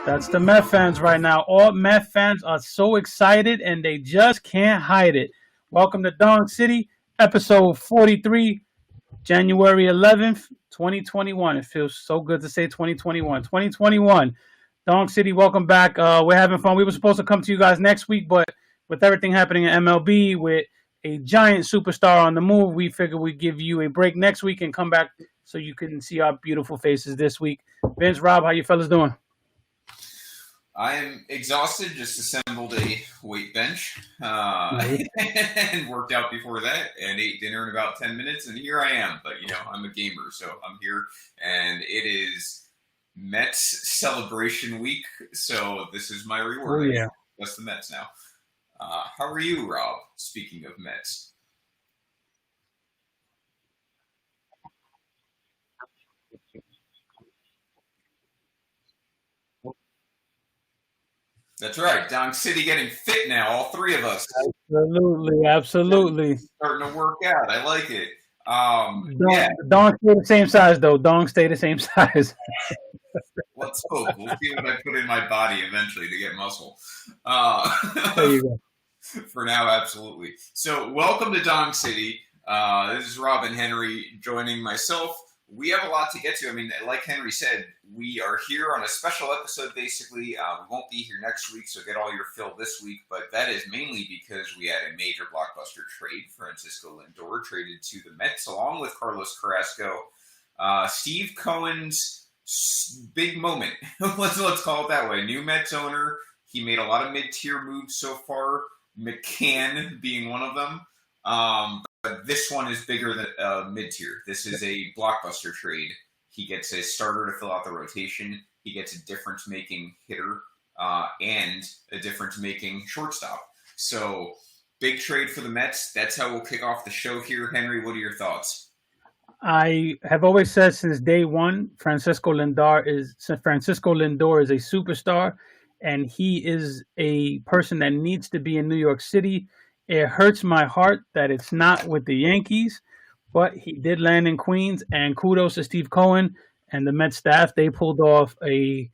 That's the Met fans right now. All Met fans are so excited and they just can't hide it. Welcome to Dong City, episode 43, January 11th, 2021. It feels so good to say 2021. 2021. Dong City, welcome back. We're having fun. We were supposed to come to you guys next week, but with everything happening in MLB, with a giant superstar on the move, we figured we'd give you a break next week and come back so you can see our beautiful faces this week. Vince, Rob, how you fellas doing? I am exhausted. Just assembled a weight bench and worked out before that and ate dinner in about 10 minutes. And here I am. But, I'm a gamer, so I'm here. And it is Mets celebration week. So this is my reward. Oh, yeah. That's the Mets now. How are you, Rob, speaking of Mets? That's right. Dong City getting fit now, all three of us. Absolutely. Starting to work out. I like it. Dong stay the same size, though. Dong stay the same size. Let's hope. We'll see what I put in my body eventually to get muscle. There you go. For now, absolutely. So welcome to Dong City. This is Rob and Henry joining myself. We have a lot to get to. I mean, like Henry said, we are here on a special episode, basically. We won't be here next week, so get all your fill this week. But that is mainly because we had a major blockbuster trade. Francisco Lindor traded to the Mets along with Carlos Carrasco. Steve Cohen's big moment. Let's call it that way. New Mets owner. He made a lot of mid-tier moves so far, McCann being one of them. But this one is bigger than mid-tier. This is a blockbuster trade. He gets a starter to fill out the rotation. He gets a difference-making hitter and a difference-making shortstop. So, big trade for the Mets. That's how we'll kick off the show here. Henry, what are your thoughts? I have always said since day one, Francisco Lindor is a superstar, and he is a person that needs to be in New York City. It hurts my heart that it's not with the Yankees, but he did land in Queens, and kudos to Steve Cohen and the Mets staff. They pulled off a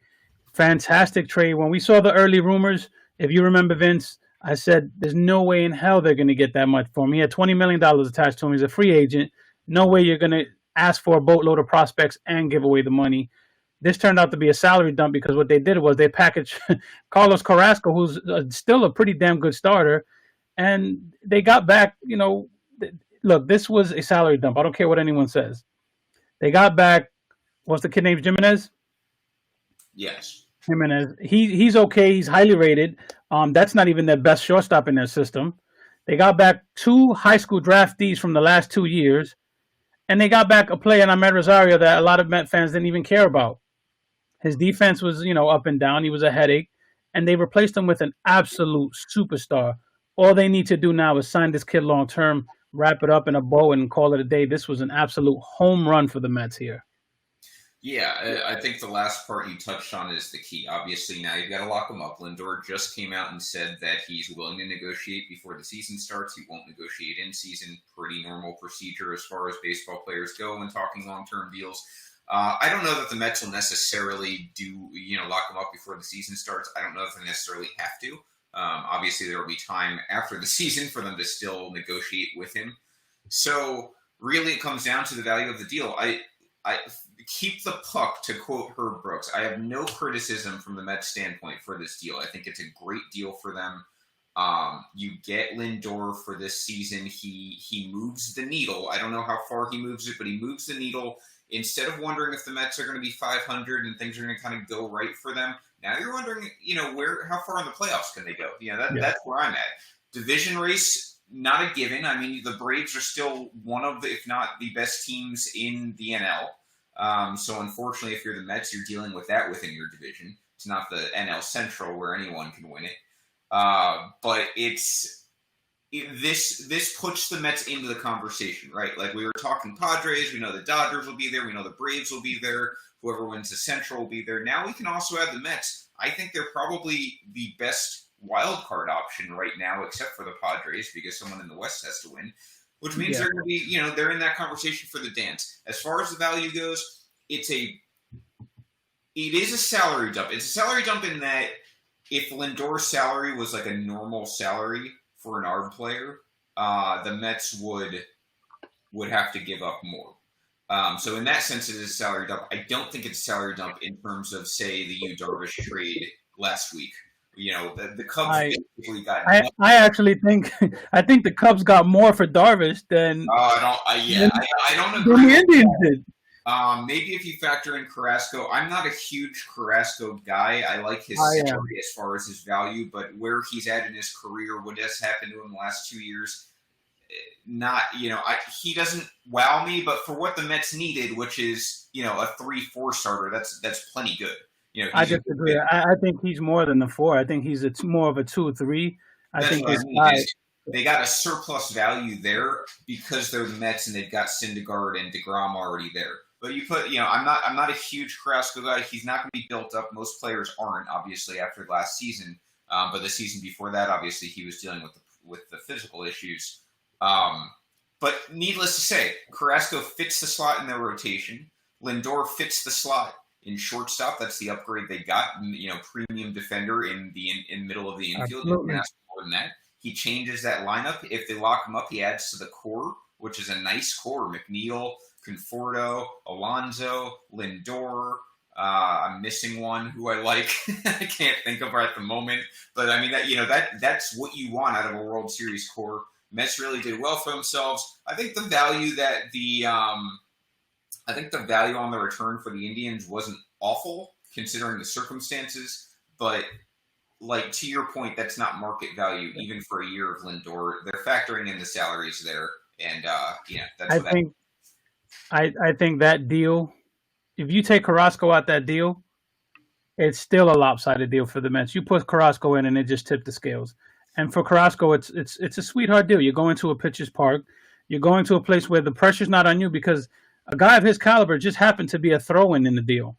fantastic trade. When we saw the early rumors, if you remember, Vince, I said there's no way in hell they're going to get that much for him. He had $20 million attached to him. He's a free agent. No way you're going to ask for a boatload of prospects and give away the money. This turned out to be a salary dump because what they did was they packaged Carlos Carrasco, who's still a pretty damn good starter, and they got back, look, this was a salary dump. I don't care what anyone says. They got back, what's the kid named Jimenez? Yes. Jimenez. He's okay. He's highly rated. That's not even their best shortstop in their system. They got back 2 high school draftees from the last 2 years, and they got back a player in Ahmed Rosario that a lot of Met fans didn't even care about. His defense was, up and down. He was a headache, and they replaced him with an absolute superstar. All they need to do now is sign this kid long term, wrap it up in a bow, and call it a day. This was an absolute home run for the Mets here. Yeah, I think the last part you touched on is the key. Obviously, now you've got to lock him up. Lindor just came out and said that he's willing to negotiate before the season starts. He won't negotiate in season. Pretty normal procedure as far as baseball players go when talking long-term deals. I don't know that the Mets will necessarily lock him up before the season starts. I don't know if they necessarily have to. Obviously, there will be time after the season for them to still negotiate with him. So, really, it comes down to the value of the deal. I keep the puck, to quote Herb Brooks. I have no criticism from the Mets' standpoint for this deal. I think it's a great deal for them. You get Lindor for this season. He moves the needle. I don't know how far he moves it, but he moves the needle. Instead of wondering if the Mets are going to be 500 and things are going to kind of go right for them, now you're wondering, how far in the playoffs can they go? That's where I'm at. Division race, not a given. I mean, the Braves are still one of the, if not the best teams in the NL. So unfortunately, if you're the Mets, you're dealing with that within your division. It's not the NL Central where anyone can win it. But this puts the Mets into the conversation, right? Like we were talking Padres, we know the Dodgers will be there, we know the Braves will be there, whoever wins the Central will be there. Now we can also add the Mets. I think they're probably the best wild card option right now, except for the Padres, because someone in the West has to win, which means they're going to be, they're in that conversation for the dance. As far as the value goes, it's it is a salary dump. It's a salary dump in that if Lindor's salary was like a normal salary for an ARB player, the Mets would have to give up more. So in that sense, it is a salary dump. I don't think it's a salary dump in terms of, say, the Yu Darvish trade last week. You know, the Cubs basically got. I actually think the Cubs got more for Darvish than. I don't agree. The Indians did. Maybe if you factor in Carrasco, I'm not a huge Carrasco guy. I like his salary as far as his value, but where he's at in his career, what has happened to him the last 2 years, not, he doesn't wow me. But for what the Mets needed, which is a 3-4 starter, that's plenty good. I disagree. I think he's more than the 4. I think it's more of a 2-3. I think they got a surplus value there because they're the Mets and they've got Syndergaard and DeGrom already there. But you put, I'm not a huge Carrasco guy. He's not going to be built up. Most players aren't, obviously, after last season. But the season before that, obviously, he was dealing with the physical issues. But needless to say, Carrasco fits the slot in their rotation. Lindor fits the slot in shortstop. That's the upgrade they got. Premium defender in middle of the infield. You can ask more than that. He changes that lineup. If they lock him up, he adds to the core, which is a nice core. McNeil, Conforto, Alonso, Lindor. I'm missing one who I like. I can't think of her at the moment. But I mean, that's what you want out of a World Series core. Mets really did well for themselves. I think the value on the return for the Indians wasn't awful considering the circumstances, but like to your point, that's not market value even for a year of Lindor. They're factoring in the salaries there, and that's I think that deal, if you take Carrasco out that deal, it's still a lopsided deal for the Mets. You put Carrasco in, and it just tipped the scales. And for Carrasco, it's a sweetheart deal. You're going to a pitcher's park. You're going to a place where the pressure's not on you because a guy of his caliber just happened to be a throw-in in the deal.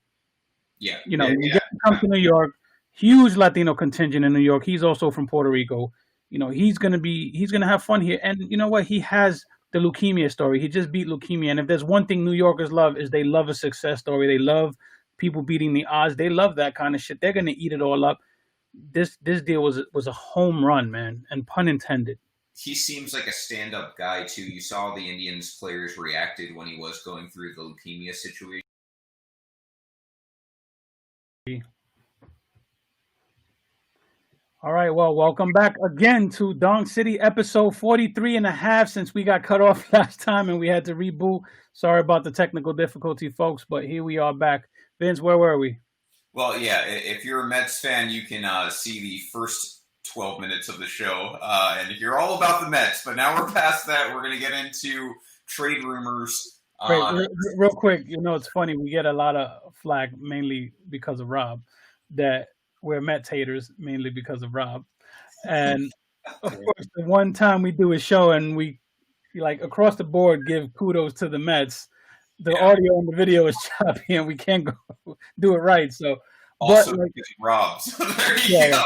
Yeah. You get to come to New York, huge Latino contingent in New York. He's also from Puerto Rico. He's gonna have fun here. And you know what? He has the leukemia story. He just beat leukemia. And if there's one thing New Yorkers love, is they love a success story. They love people beating the odds. They love that kind of shit. They're gonna eat it all up. This deal was a home run, man, and pun intended. He seems like a stand-up guy too. You saw the Indians players reacted when he was going through the leukemia situation. All right, well, welcome back again to Dong City, episode 43 and a half, since we got cut off last time and we had to reboot. Sorry about the technical difficulty, folks, but here we are back. Vince, where were we? Well, yeah, if you're a Mets fan, you can see the first 12 minutes of the show, and you're all about the Mets. But now we're past that. We're going to get into trade rumors. Real quick, it's funny. We get a lot of flack, mainly because of Rob, that we're Mets haters, mainly because of Rob. And, of course, the one time we do a show and we, across the board, give kudos to the Mets, the audio and the video is choppy and we can't go do it right. So, also, Rob. So there you go.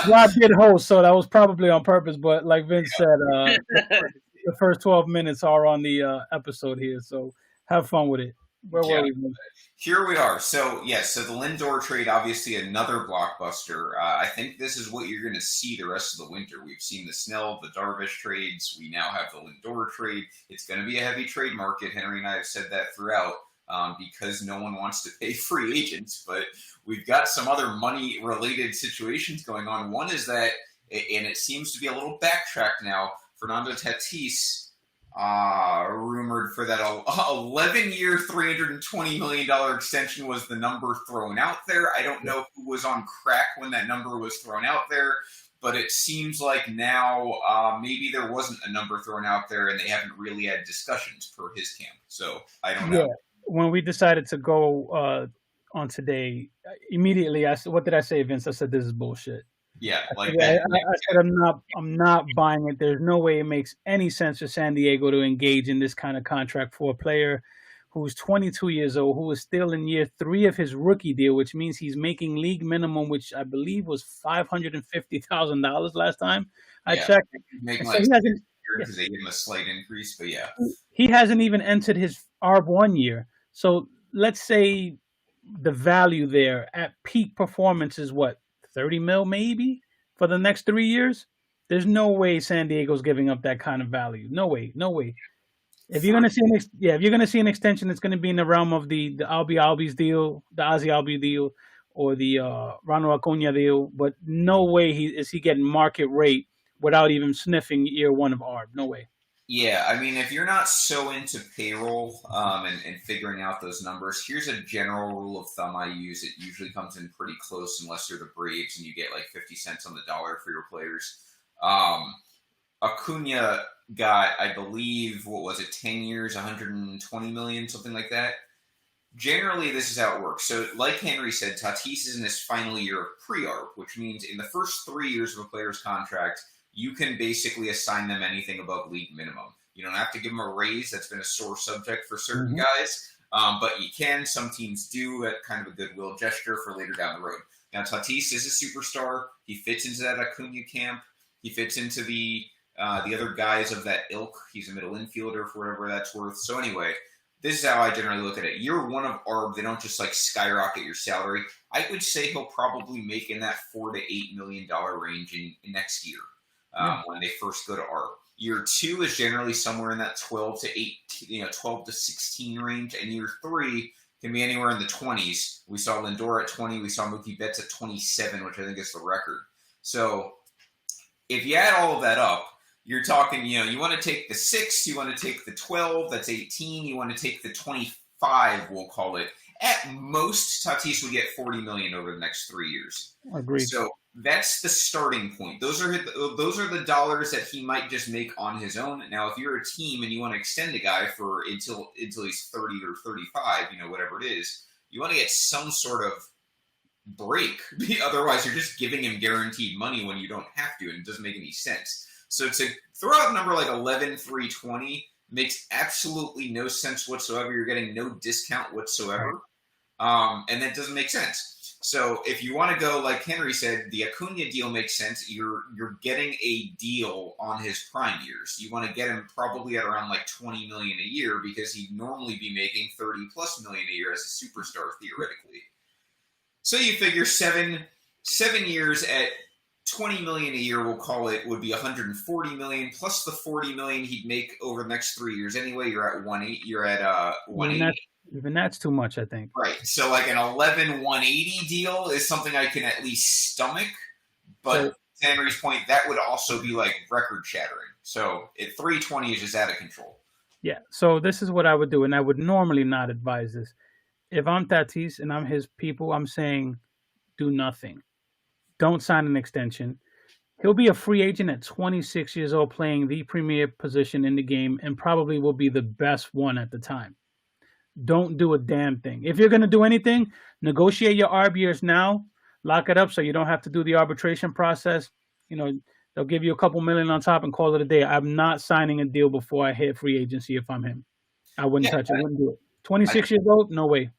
Rob did host, so that was probably on purpose. But like Vince said, the first 12 minutes are on the episode here. So have fun with it. Where were we, Vince? Here we are. So, so the Lindor trade, obviously another blockbuster. I think this is what you're going to see the rest of the winter. We've seen the Snell, the Darvish trades. We now have the Lindor trade. It's going to be a heavy trade market. Henry and I have said that throughout because no one wants to pay free agents. But we've got some other money-related situations going on. One is that, and it seems to be a little backtracked now, Fernando Tatis rumored for that 11-year, $320 million extension was the number thrown out there. I don't know who was on crack when that number was thrown out there, but it seems like now maybe there wasn't a number thrown out there and they haven't really had discussions per his camp. So I don't know. When we decided to go on today, immediately I said, what did I say, Vince? I said, this is bullshit. Yeah, I said I'm not buying it. There's no way it makes any sense for San Diego to engage in this kind of contract for a player who's 22 years old, who is still in year 3 of his rookie deal, which means he's making league minimum, which I believe was $550,000 last time I checked. Because they gave him a slight increase, but he hasn't even entered his ARB 1 year. So let's say the value there at peak performance is what, 30 mil maybe for the next 3 years. There's no way San Diego's giving up that kind of value. No way, no way. If you're For gonna see if you're gonna see an extension, it's gonna be in the realm of the Albies deal, the Ozzy Albies deal, or the Ronald Acuna deal. But no way he getting market rate without even sniffing year one of ARB. No way. Yeah, I mean, if you're not so into payroll and figuring out those numbers, here's a general rule of thumb I use. It usually comes in pretty close unless you're the Braves and you get like 50 cents on the dollar for your players. Um, Acuna got, I believe, what was it, 10 years, 120 million, something like that. Generally, this is how it works. So, like Henry said, Tatis is in his final year of pre-ARB, which means in the first 3 years of a player's contract, you can basically assign them anything above league minimum. You don't have to give them a raise. That's been a sore subject for certain guys, but you can. Some teams do at kind of a goodwill gesture for later down the road. Now, Tatis is a superstar. He fits into that Acuna camp. He fits into the other guys of that ilk. He's a middle infielder for whatever that's worth. So anyway, this is how I generally look at it. Year one of ARB, they don't just like skyrocket your salary. I would say he'll probably make in that $4 to $8 million range in next year when they first go to ARB. Year two is generally somewhere in that 12 to 18, 12 to 16 range, and year three can be anywhere in the 20s. We saw Lindor at 20. We saw Mookie Betts at 27, which I think is the record. So if you add all of that up, you're talking, you want to take the 6, you want to take the 12, that's 18, you want to take the 25, we'll call it. At most, Tatis would get 40 million over the next 3 years. Agreed. So that's the starting point. Those are the dollars that he might just make on his own. Now, if you're a team and you want to extend a guy for until he's 30 or 35, whatever it is, you want to get some sort of break. Otherwise, you're just giving him guaranteed money when you don't have to, and it doesn't make any sense. So to throw out a number like 11,320 makes absolutely no sense whatsoever. You're getting no discount whatsoever, and that doesn't make sense. So if you want to go like Henry said, the Acuna deal makes sense. You're getting a deal on his prime years. You want to get him probably at around like 20 million a year because he'd normally be making 30 plus million a year as a superstar theoretically. So you figure seven years at 20 million a year, we'll call it, would be 140 million plus the 40 million he'd make over the next 3 years. Anyway, you're at 180. You're at 180. Even that's too much, I think. Right. So like an 11,180 deal is something I can at least stomach. But to Henry's point, that would also be like record shattering. So at 320 is just out of control. Yeah. So this is what I would do, and I would normally not advise this. If I'm Tatis and I'm his people, I'm saying do nothing. Don't sign an extension. He'll be a free agent at 26 years old, playing the premier position in the game, and probably will be the best one at the time. Don't do a damn thing. If you're going to do anything, negotiate your ARB years now, lock it up so you don't have to do the arbitration process. They'll give you a couple million on top and call it a day. I'm not signing a deal before I hit free agency if I'm him. I wouldn't touch it. I wouldn't do it. 26 years old? No way.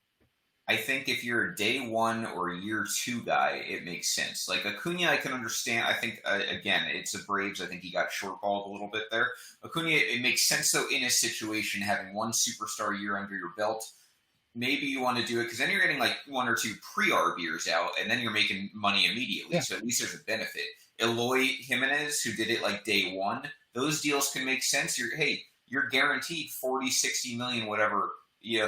I think if you're a day one or year two guy, it makes sense. Like Acuna, I can understand. I think, again, it's the Braves. I think he got shortballed a little bit there. Acuna, it makes sense, though, in a situation, having one superstar year under your belt. Maybe you want to do it because then you're getting like 1 or 2 pre-ARB years out, and then you're making money immediately. Yeah. So at least there's a benefit. Eloy Jimenez, who did it like day one, those deals can make sense. You're guaranteed 40, 60 million, whatever.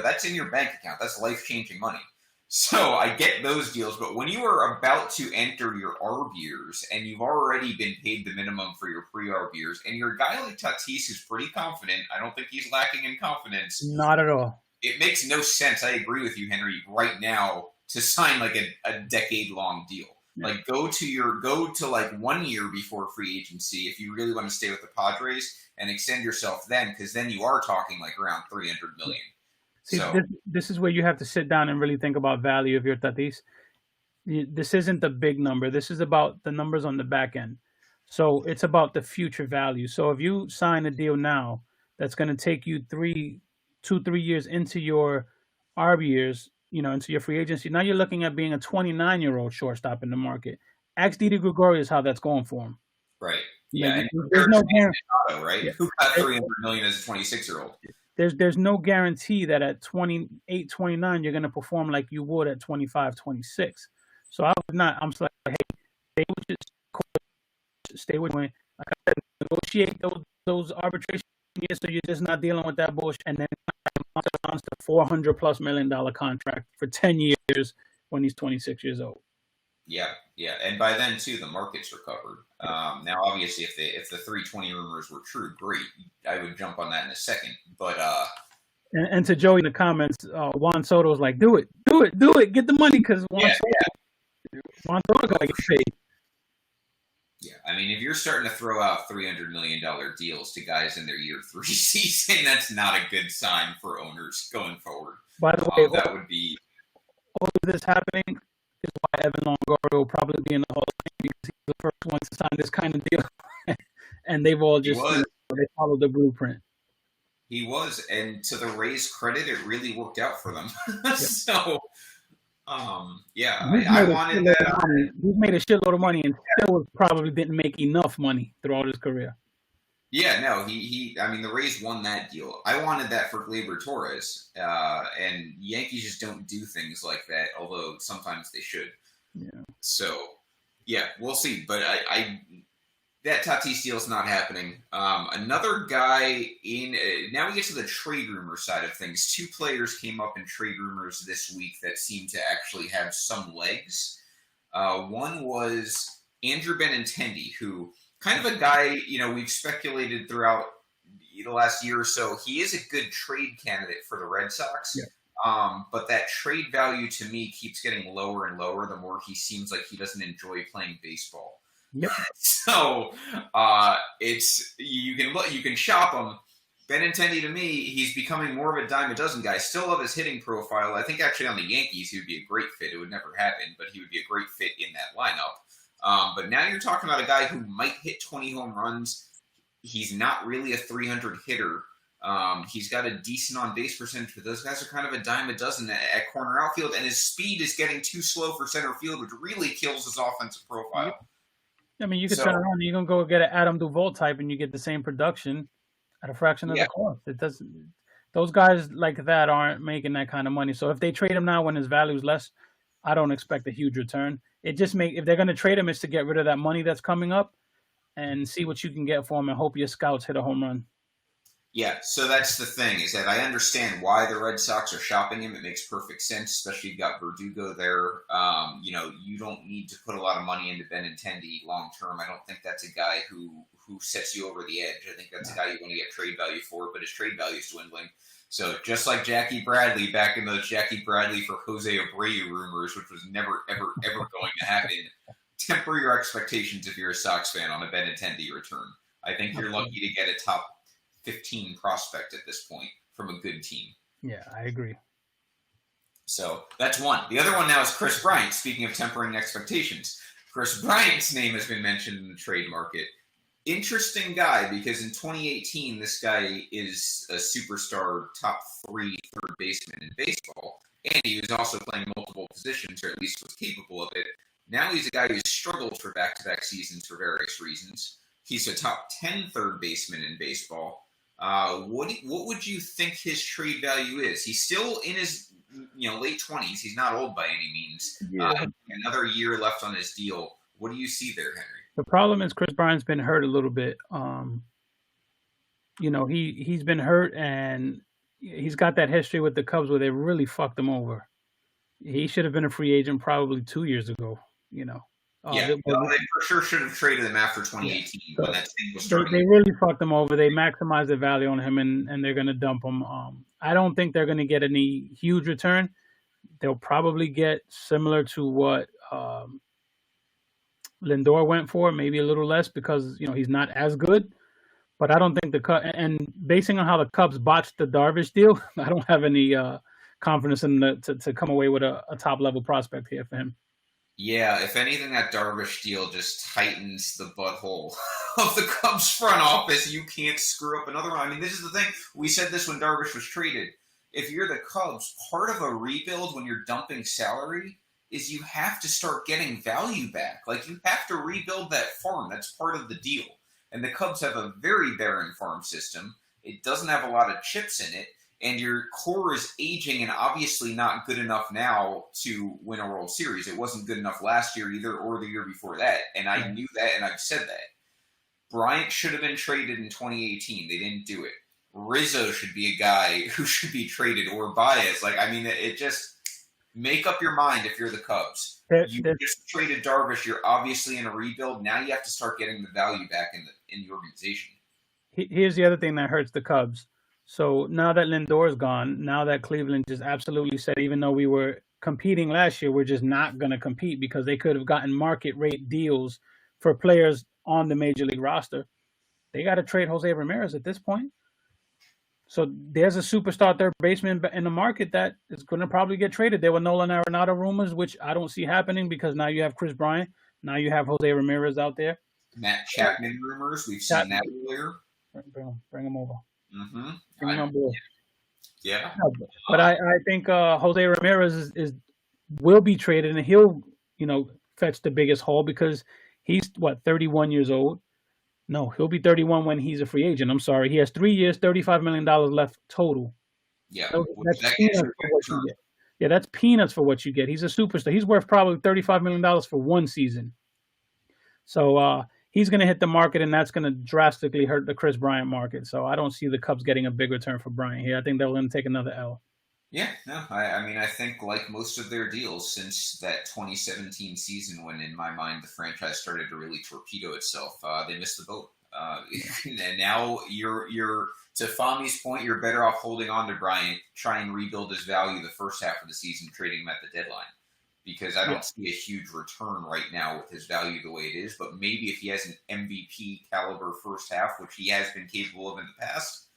That's in your bank account. That's life-changing money. So I get those deals, but when you are about to enter your ARB years and you've already been paid the minimum for your pre-ARB years, and you're a guy like Tatis who's pretty confident, I don't think he's lacking in confidence. Not at all. It makes no sense. I agree with you, Henry, right now to sign like a decade-long deal. Yeah. Like go to like 1 year before free agency if you really want to stay with the Padres and extend yourself then, because then you are talking like around 300 million. See, this is where you have to sit down and really think about value of your Tatis. This isn't the big number. This is about the numbers on the back end. So it's about the future value. So if you sign a deal now that's going to take you 3 years into your ARB years, into your free agency, now you're looking at being a 29-year-old shortstop in the market. Ask Didi Gregorius how that's going for him. Right. Yeah. There's no right? Yeah. Who got 300 million as a 26-year-old? there's no guarantee that at 28, 29 you're going to perform like you would at 25, 26. So I would not. I'm just like, hey, stay with stay with me. Like I said, negotiate those arbitration years so you're just not dealing with that bullshit. And then on to $400+ million contract for 10 years when he's 26 years old. Yeah, yeah, and by then too, the market's recovered. Now, obviously, if the 320 rumors were true, great. I would jump on that in a second. But and to Joey in the comments, Juan Soto was like, "Do it, get the money," because Juan Soto got to get paid. Yeah, I mean, if you're starting to throw out $300 million deals to guys in their year 3 season, that's not a good sign for owners going forward. By the way, that would be all of this happening is why Evan Longoria will probably be in the Hall of Fame because he's the first one to sign this kind of deal, and they've all just they followed the blueprint. He was, and to the Rays' credit, it really worked out for them. Yep. So. Yeah, I wanted that. He's made a shitload of money and still probably didn't make enough money throughout his career. Yeah, no, he. I mean, the Rays won that deal. I wanted that for Gleyber Torres, and Yankees just don't do things like that. Although sometimes they should. Yeah. So, yeah, we'll see. But I that Tatis deal is not happening. Another guy in now we get to the trade rumor side of things. 2 players came up in trade rumors this week that seem to actually have some legs. One was Andrew Benintendi, who kind of a guy, we've speculated throughout the last year or so. He is a good trade candidate for the Red Sox. Yeah. But that trade value to me keeps getting lower and lower the more he seems like he doesn't enjoy playing baseball. Yep. So it's you can shop him. Benintendi to me, he's becoming more of a dime a dozen guy. Still love his hitting profile. I think actually on the Yankees he would be a great fit. It would never happen, but he would be a great fit in that lineup. But now you're talking about a guy who might hit 20 home runs. He's not really a 300 hitter. He's got a decent on base percentage, but those guys are kind of a dime a dozen at corner outfield, and his speed is getting too slow for center field, which really kills his offensive profile. Yep. I mean, you could turn around and you're going to go get an Adam Duvall type and you get the same production at a fraction of the cost. It doesn't. Those guys like that aren't making that kind of money. So if they trade him now when his value is less, I don't expect a huge return. It just if they're going to trade him, it's to get rid of that money that's coming up and see what you can get for him and hope your scouts hit a home run. Yeah, so that's the thing, is that I understand why the Red Sox are shopping him. It makes perfect sense, especially you've got Verdugo there. You don't need to put a lot of money into Benintendi long term. I don't think that's a guy who sets you over the edge. I think that's a guy you want to get trade value for, but his trade value is dwindling. So just like Jackie Bradley back in those Jackie Bradley for Jose Abreu rumors, which was never, ever, ever going to happen, temper your expectations if you're a Sox fan on a Benintendi return. I think you're lucky to get a top 15 prospect at this point from a good team. Yeah, I agree. So that's one. The other one now is Chris Bryant. Speaking of tempering expectations, Chris Bryant's name has been mentioned in the trade market. Interesting guy, because in 2018, this guy is a superstar top 3 third baseman in baseball, and he was also playing multiple positions, or at least was capable of it. Now he's a guy who's struggled for back-to-back seasons for various reasons. He's a top 10 third baseman in baseball. What would you think his trade value is? He's still in his late 20s. He's not old by any means. Yeah. Another year left on his deal. What do you see there, Henry? The problem is Chris Bryant's been hurt a little bit. He's been hurt, and he's got that history with the Cubs where they really fucked him over. He should have been a free agent probably 2 years ago. They for sure should have traded him after 2018 when that thing was starting. They really fucked him over. They maximized the value on him, and they're going to dump him. I don't think they're going to get any huge return. They'll probably get similar to what Lindor went for, maybe a little less because he's not as good. But I don't think the Cubs, and basing on how the Cubs botched the Darvish deal, I don't have any confidence in to come away with a top level prospect here for him. Yeah, if anything, that Darvish deal just tightens the butthole of the Cubs front office. You can't screw up another one. I mean, this is the thing. We said this when Darvish was traded. If you're the Cubs, part of a rebuild when you're dumping salary is you have to start getting value back. Like, you have to rebuild that farm. That's part of the deal. And the Cubs have a very barren farm system. It doesn't have a lot of chips in it, and your core is aging and obviously not good enough now to win a World Series. It wasn't good enough last year either, or the year before that, and I knew that, and I've said that. Bryant should have been traded in 2018. They didn't do it. Rizzo should be a guy who should be traded, or Baez. Like, I mean, it just make up your mind if you're the Cubs. You just traded Darvish. You're obviously in a rebuild. Now you have to start getting the value back in the organization. Here's the other thing that hurts the Cubs. So now that Lindor's gone, now that Cleveland just absolutely said, even though we were competing last year, we're just not going to compete because they could have gotten market rate deals for players on the major league roster. They got to trade Jose Ramirez at this point. So there's a superstar third baseman in the market that is going to probably get traded. There were Nolan Arenado rumors, which I don't see happening because now you have Chris Bryant. Now you have Jose Ramirez out there. Matt Chapman rumors. We've seen that earlier. Bring him over. Mm-hmm. Bring him on board. Yeah. But I think Jose Ramirez will be traded, and he'll fetch the biggest haul because he's 31 years old. No, he'll be 31 when he's a free agent. I'm sorry. He has 3 years, $35 million left total. Yeah. That's peanuts for what you get. Yeah, that's peanuts for what you get. He's a superstar. He's worth probably $35 million for one season. So he's going to hit the market, and that's going to drastically hurt the Chris Bryant market. So I don't see the Cubs getting a big return for Bryant here. I think they're going to take another L. Yeah, no, I mean, I think like most of their deals since that 2017 season when, in my mind, the franchise started to really torpedo itself, they missed the boat. And now you're to Fami's point, you're better off holding on to Bryant, try and rebuild his value the first half of the season, trading him at the deadline. Because I don't see a huge return right now with his value the way it is. But maybe if he has an MVP caliber first half, which he has been capable of in the past,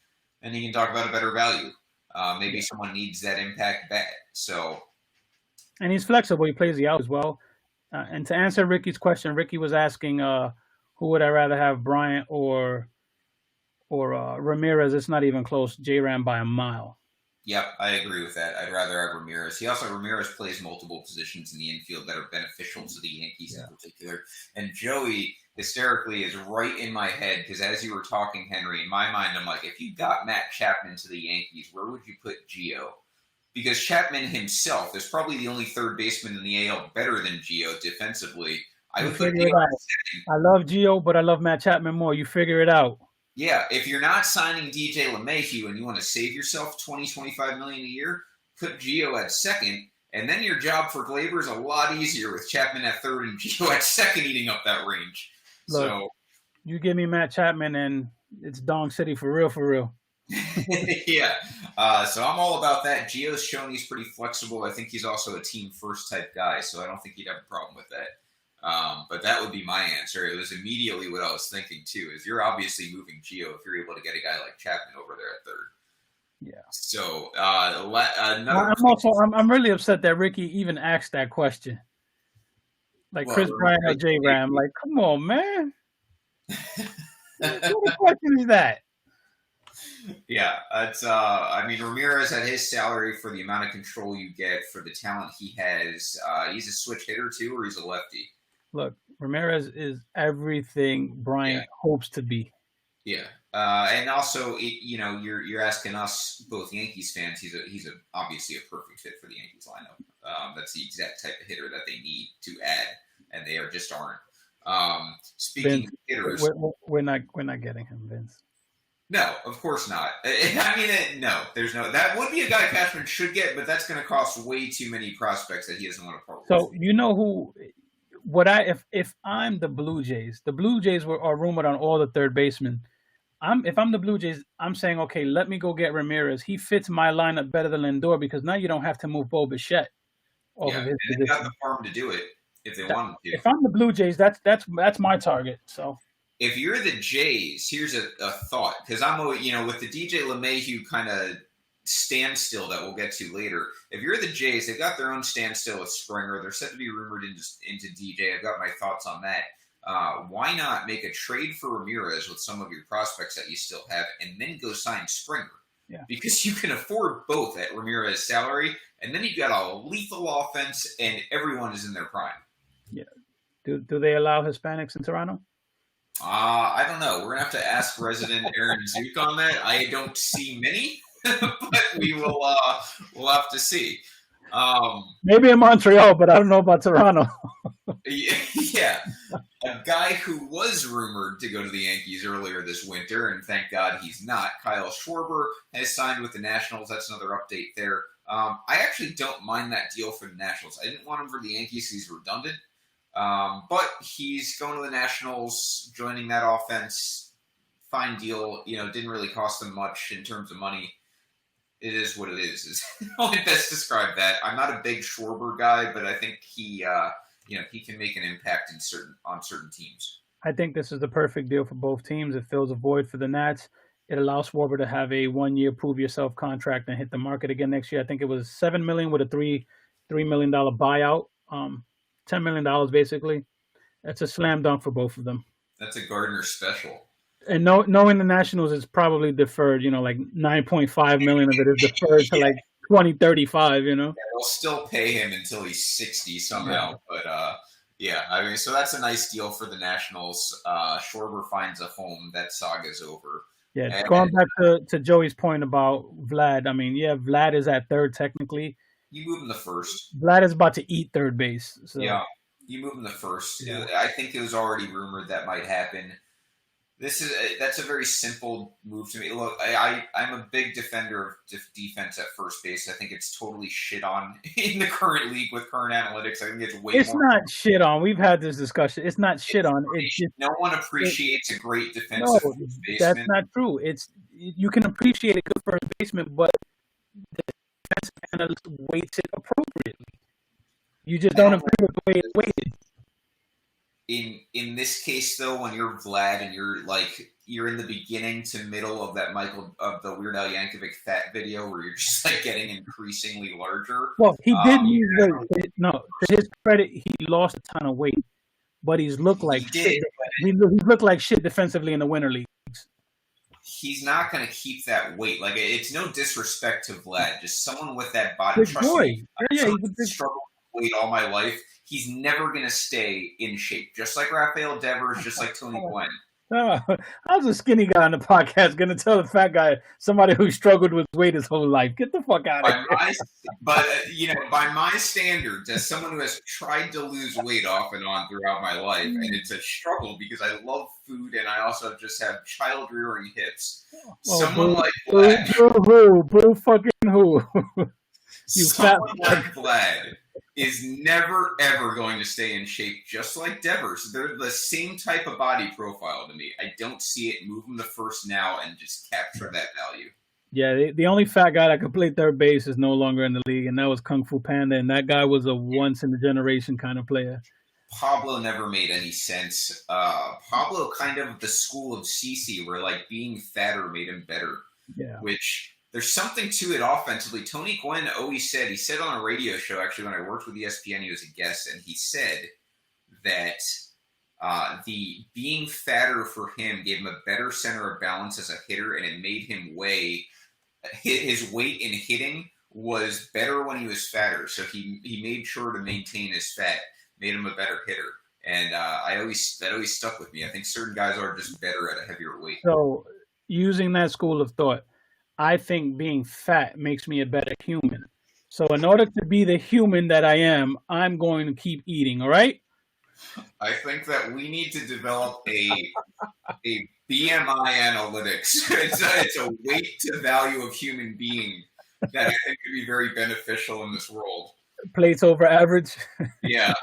then he can talk about a better value. Maybe someone needs that impact bat. So, and he's flexible. He plays the out as well. And to answer Ricky's question, Ricky was asking, who would I rather have, Bryant or Ramirez? It's not even close. J-Ram by a mile. Yep, I agree with that. I'd rather have Ramirez. Ramirez plays multiple positions in the infield that are beneficial to the Yankees in particular. And Joey, hysterically, is right in my head because as you were talking, Henry, in my mind, I'm like, if you got Matt Chapman to the Yankees, where would you put Gio? Because Chapman himself is probably the only third baseman in the AL better than Gio defensively. I would put Gio I love Gio, but I love Matt Chapman more. You figure it out. Yeah, if you're not signing DJ LeMahieu and you want to save yourself $20-25 million a year, put Gio at second, and then your job for Glaber is a lot easier with Chapman at third and Gio at second eating up that range. Look, so you give me Matt Chapman and it's Dong City for real, for real. Yeah. So I'm all about that. Gio's shown he's pretty flexible. I think he's also a team first type guy, so I don't think he'd have a problem with that. But that would be my answer. It was immediately what I was thinking too. Is you're obviously moving Gio if you're able to get a guy like Chapman over there at third. Yeah. So I'm really upset that Ricky even asked that question. Like Chris Bryant or J-Ram. Like, come on, man. What kind of question is that? Yeah, it's. I mean, Ramirez at his salary for the amount of control you get for the talent he has. He's a switch hitter too, or he's a lefty. Look, Ramirez is everything Bryant hopes to be. Yeah, and also, you're asking us both Yankees fans. He's obviously a perfect fit for the Yankees lineup. That's the exact type of hitter that they need to add, and they just aren't. Speaking Vince, of hitters, we're not getting him, Vince. No, of course not. I mean, no, there's no. That would be a guy Cashman should get, but that's going to cost way too many prospects that he doesn't want to part with. So you know who? If I'm the Blue Jays are rumored on all the third basemen. If I'm the Blue Jays, I'm saying, okay, let me go get Ramirez. He fits my lineup better than Lindor because now you don't have to move Bo Bichette off of his position. They got the farm to do it if they wanted to. If I'm the Blue Jays, that's my target. So. If you're the Jays, here's a thought, because I'm, with the DJ LeMahieu kind of standstill that we'll get to later. If you're the Jays, they've got their own standstill with Springer. They're set to be rumored into DJ. I've got my thoughts on that. Why not make a trade for Ramirez with some of your prospects that you still have, and then go sign Springer? Yeah. Because you can afford both at Ramirez's salary, and then you've got a lethal offense, and everyone is in their prime. Yeah. Do they allow Hispanics in Toronto? I don't know. We're gonna have to ask resident Aaron Zook on that. I don't see many, but we'll have to see. Um, Maybe in Montreal, but I don't know about Toronto. yeah, a guy who was rumored to go to the Yankees earlier this winter, and thank God he's not. Kyle Schwarber has signed with the Nationals. That's another update there. I actually don't mind that deal for the Nationals. I didn't want him for the Yankees. He's redundant. But he's going to the Nationals, joining that offense. Fine deal. Didn't really cost them much in terms of money. It is what it is how I best describe that. I'm not a big Schwarber guy, but I think he can make an impact on certain teams. I think this is the perfect deal for both teams. It fills a void for the Nats. It allows Schwarber to have a 1-year prove yourself contract and hit the market again next year. I think it was $7 million with a $3 million buyout, $10 million basically. That's a slam dunk for both of them. That's a Gardner special. And knowing the Nationals is probably deferred, like 9.5 million of it is deferred to like 2035. We'll still pay him until he's 60 somehow. Yeah. But yeah, I mean, so that's a nice deal for the Nationals. Schwarber finds a home. That saga's over. Yeah, going back to Joey's point about Vlad. I mean, yeah, Vlad is at third technically. You move him to first. Vlad is about to eat third base. So. Yeah, you move him to first. Yeah. I think it was already rumored that might happen. That's a very simple move to me. Look, I'm a big defender of defense at first base. I think it's totally shit on in the current league with current analytics. I think it's way. It's not shit on. We've had this discussion. It's not shit on. It's just, no one appreciates a great defensive first baseman. That's not true. You can appreciate a good first baseman, but the defensive analyst weights it appropriately. You just don't agree with the way it's weighted. In this case, though, when you're Vlad and you're in the beginning to middle of that the Weird Al Yankovic fat video where you're just like getting increasingly larger. Well, he did lose weight. No, to his credit, he lost a ton of weight, but he's looked like shit. He looked like shit defensively in the winter leagues. He's not going to keep that weight. Like, it's no disrespect to Vlad, just someone with that body. Good boy. Yeah, he's struggled with weight all my life. He's never going to stay in shape, just like Rafael Devers, just like Tony Gwynn. I was a skinny guy on the podcast going to tell the fat guy, somebody who struggled with weight his whole life. Get the fuck out of here. But, by my standards, as someone who has tried to lose weight off and on throughout my life, and it's a struggle because I love food and I also just have child-rearing hips. Someone like Vlad. Boo fucking who? Someone like Vlad is never, ever going to stay in shape, just like Devers. They're the same type of body profile to me. I don't see it. Move them to first now and just capture that value. Yeah, the only fat guy that could play third base is no longer in the league, and that was Kung Fu Panda, and that guy was a once-in-a-generation kind of player. Pablo never made any sense. Pablo kind of the school of CeCe, where being fatter made him better. Yeah. Which... there's something to it offensively. Tony Gwynn always said, he said on a radio show, actually, when I worked with ESPN, he was a guest, and he said that the being fatter for him gave him a better center of balance as a hitter, and it made him his weight in hitting was better when he was fatter. So he made sure to maintain his fat, made him a better hitter. And that always stuck with me. I think certain guys are just better at a heavier weight. So using that school of thought, I think being fat makes me a better human. So in order to be the human that I am, I'm going to keep eating, all right? I think that we need to develop a BMI analytics. It's a weight to value of human being that I think could be very beneficial in this world. Plates over average. Yeah.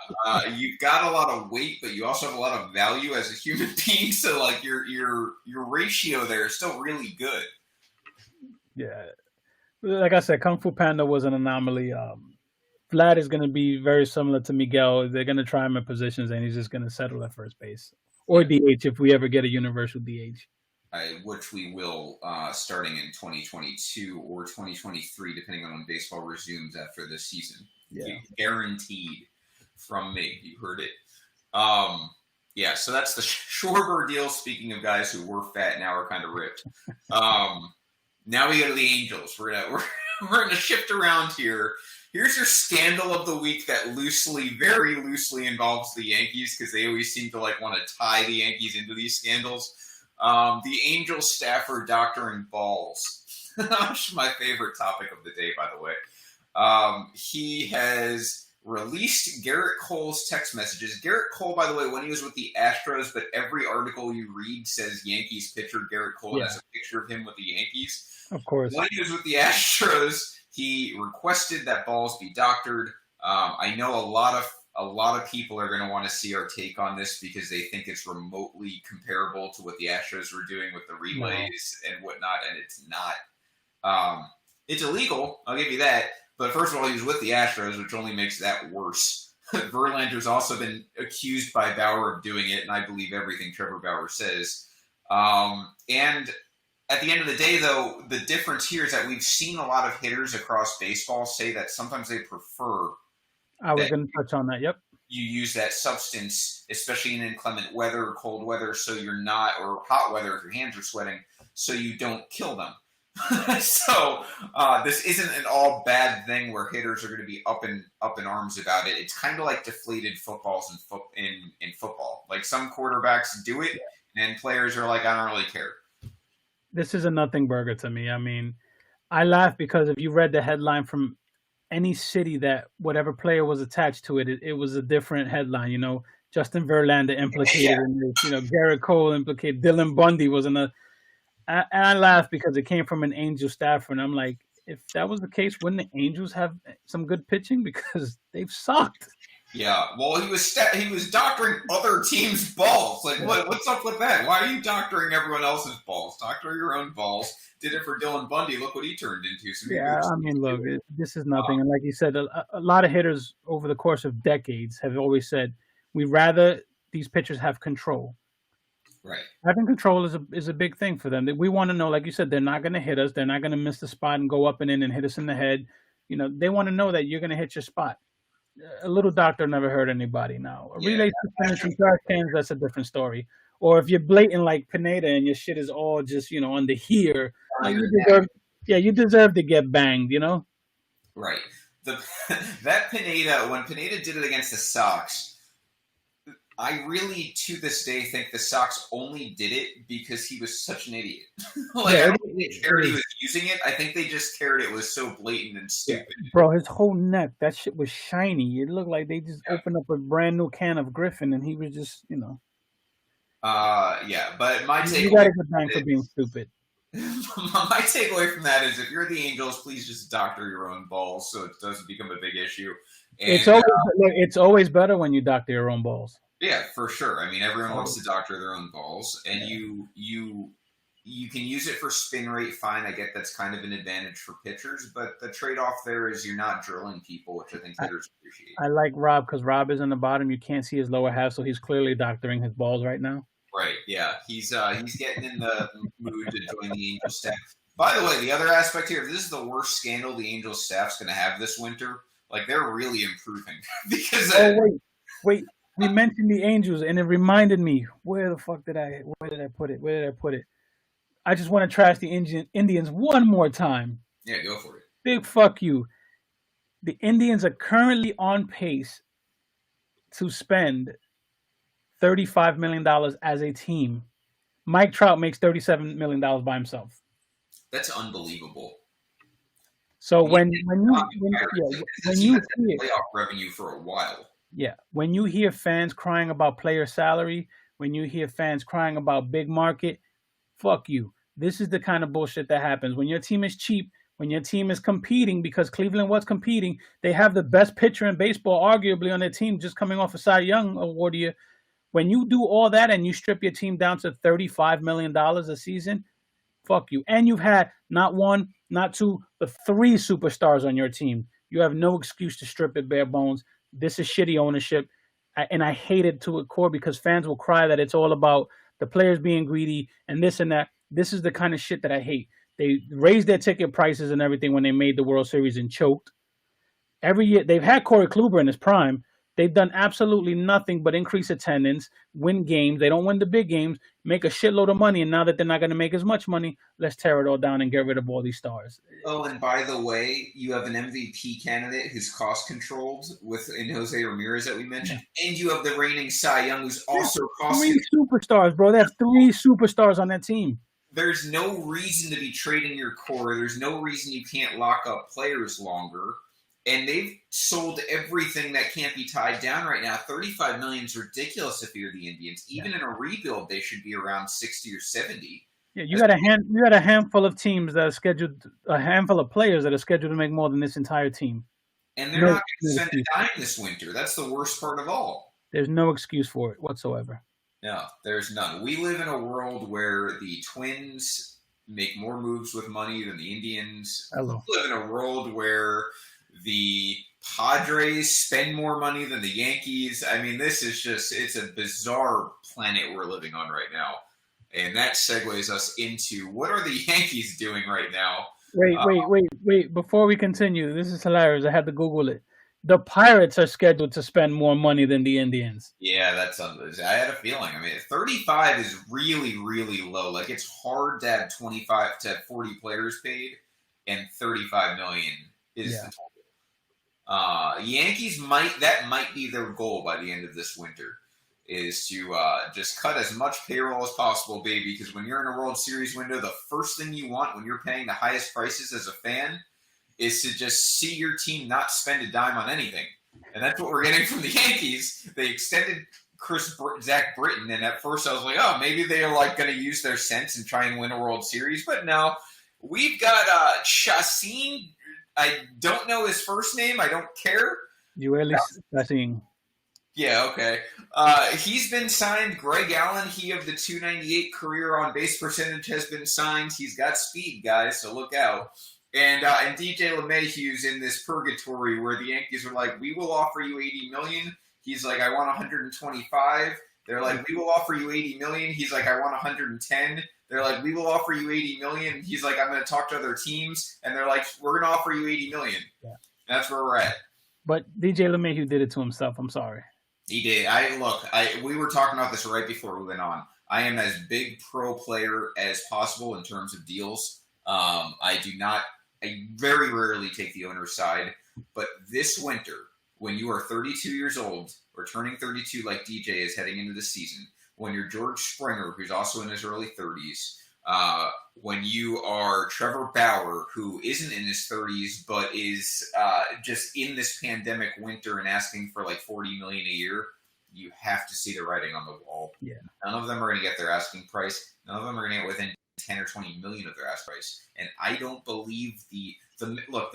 You've got a lot of weight, but you also have a lot of value as a human being. So your ratio there is still really good. Yeah, like I said, Kung Fu Panda was an anomaly. Vlad is going to be very similar to Miguel. They're going to try him in positions, and he's just going to settle at first base or DH if we ever get a universal DH. Which we will starting in 2022 or 2023, depending on when baseball resumes after this season. Yeah. Guaranteed from me. You heard it. Yeah, so that's the Schwarber deal. Speaking of guys who were fat, now are kind of ripped. Now we go to the Angels. We're gonna shift around here Here's your scandal of the week that very loosely involves the Yankees because they always seem to like want to tie the Yankees into these scandals. The Angels staffer doctoring balls. That's my favorite topic of the day, by the way. He has released Garrett Cole's text messages. Garrett Cole, by the way, when he was with the Astros, but every article you read says Yankees pitcher Garrett Cole has a picture of him with the Yankees. Of course. When he was with the Astros, he requested that balls be doctored. I know a lot of people are going to want to see our take on this because they think it's remotely comparable to what the Astros were doing with the relays and whatnot, and it's not. It's illegal, I'll give you that. But first of all, he was with the Astros, which only makes that worse. Verlander's also been accused by Bauer of doing it, and I believe everything Trevor Bauer says. And at the end of the day, though, the difference here is that we've seen a lot of hitters across baseball say that sometimes they prefer. I was going to touch on that. Yep. You use that substance, especially in inclement weather or cold weather, so you're not, or hot weather if your hands are sweating, so you don't kill them. So this isn't an all bad thing where hitters are going to be up in arms about it. It's kind of like deflated footballs in football. Like some quarterbacks do it, and players are like, I don't really care. This is a nothing burger to me. I mean, I laugh because if you read the headline from any city that whatever player was attached to it, it was a different headline. You know, Justin Verlander implicated in this. You know, Garrett Cole implicated. Dylan Bundy was in a. And I laugh because it came from an Angel staffer, and I'm like, if that was the case, wouldn't the Angels have some good pitching because they've sucked? Yeah, well, he was doctoring other teams' balls. Like, what's up with that? Why are you doctoring everyone else's balls? Doctor your own balls. Did it for Dylan Bundy. Look what he turned into. So I mean, look, this is nothing. And like you said, a lot of hitters over the course of decades have always said, we'd rather these pitchers have control. Right. Having control is a big thing for them. We want to know, like you said, they're not going to hit us. They're not going to miss the spot and go up and in and hit us in the head. You know, they want to know that you're going to hit your spot. A little doctor never hurt anybody. Now, a relay suspension in trash cans, that's a different story. Or if you're blatant like Pineda and your shit is all just, you know, under here, like you deserve to get banged, you know? Right. That Pineda, when Pineda did it against the Sox, I really, to this day, think the Sox only did it because he was such an idiot. I don't think they cared he was using it. I think they just cared it was so blatant and stupid. Yeah. Bro, his whole neck, that shit was shiny. It looked like they just opened up a brand new can of Griffin, and he was just, you know. But my takeaway. You gotta get banged for being stupid. My takeaway from that is if you're the Angels, please just doctor your own balls so it doesn't become a big issue. And, it's always better when you doctor your own balls. Yeah, for sure. I mean, everyone wants to doctor their own balls, and you can use it for spin rate. Fine, I get that's kind of an advantage for pitchers, but the trade-off there is you're not drilling people, which I think hitters appreciate. I like Rob because Rob is in the bottom. You can't see his lower half, so he's clearly doctoring his balls right now. Right. Yeah, he's getting in the mood to join the Angels staff. By the way, the other aspect here, if this is the worst scandal the Angels staff's going to have this winter, like they're really improving because. Wait. We mentioned the Angels, and it reminded me, where did I put it? I just want to trash the Indians one more time. Yeah, go for it. Big fuck you. The Indians are currently on pace to spend $35 million as a team. Mike Trout makes $37 million by himself. That's unbelievable. So when you hear playoff revenue for a while. Yeah, when you hear fans crying about player salary, when you hear fans crying about big market, fuck you. This is the kind of bullshit that happens. When your team is cheap, when your team is competing, because Cleveland was competing, they have the best pitcher in baseball, arguably, on their team, just coming off a Cy Young award year. When you do all that and you strip your team down to $35 million a season, fuck you. And you've had not one, not two, but three superstars on your team. You have no excuse to strip it bare bones. This is shitty ownership, and I hate it to a core because fans will cry that it's all about the players being greedy and this and that. This is the kind of shit that I hate. They raised their ticket prices and everything when they made the World Series and choked. Every year, they've had Corey Kluber in his prime, They've done absolutely nothing but increase attendance, win games. They don't win the big games, make a shitload of money, and now that they're not going to make as much money, let's tear it all down and get rid of all these stars. Oh, and by the way, you have an MVP candidate who's cost controlled in Jose Ramirez that we mentioned, and you have the reigning Cy Young who's also cost Three controlled. superstars, bro. They have three superstars on that team. There's no reason to be trading your core. There's no reason you can't lock up players longer. And they've sold everything that can't be tied down right now. $35 million is ridiculous if you're the Indians. Even in a rebuild, they should be around 60 or 70. Yeah, you got a handful of teams that are scheduled, a handful of players that are scheduled to make more than this entire team. And they're not going to spend a dime this winter. That's the worst part of all. There's no excuse for it whatsoever. No, there's none. We live in a world where the Twins make more moves with money than the Indians. Hello. We live in a world where the Padres spend more money than the Yankees. I mean, this is it's a bizarre planet we're living on right now. And that segues us into what are the Yankees doing right now? Wait. Before we continue, this is hilarious. I had to Google it. The Pirates are scheduled to spend more money than the Indians. Yeah, I had a feeling. I mean, 35 is really, really low. Like, it's hard to have 25 to 40 players paid, and 35 million is the total. Yankees might be their goal by the end of this winter, is to just cut as much payroll as possible, baby, because when you're in a World Series window, the first thing you want when you're paying the highest prices as a fan is to just see your team not spend a dime on anything. And that's what we're getting from the Yankees. They extended Zach Britton, and at first I was like, oh, maybe they're like going to use their sense and try and win a World Series. But no, we've got Chacin. I don't know his first name. I don't care. Chacin. Yeah, okay. He's been signed. Greg Allen, he of the .298 career on base percentage has been signed. He's got speed, guys, so look out. And DJ LeMahieu's in this purgatory where the Yankees are like, we will offer you $80 million. He's like, I want 125. They're like, we will offer you $80 million. He's like, I want 110. They're like, we will offer you $80 million. He's like, I'm going to talk to other teams. And they're like, we're going to offer you $80 million. Yeah. That's where we're at. But DJ LeMahieu did it to himself. I'm sorry. He did. We were talking about this right before we went on. I am as big pro player as possible in terms of deals. I very rarely take the owner's side, but this winter, when you are 32 years old or turning 32 like DJ is heading into the season, when you're George Springer, who's also in his early 30s, when you are Trevor Bauer, who isn't in his 30s but is just in this pandemic winter and asking for like $40 million a year, you have to see the writing on the wall. Yeah. None of them are going to get their asking price. None of them are going to get within 10 or 20 million of their ask price. And I don't believe the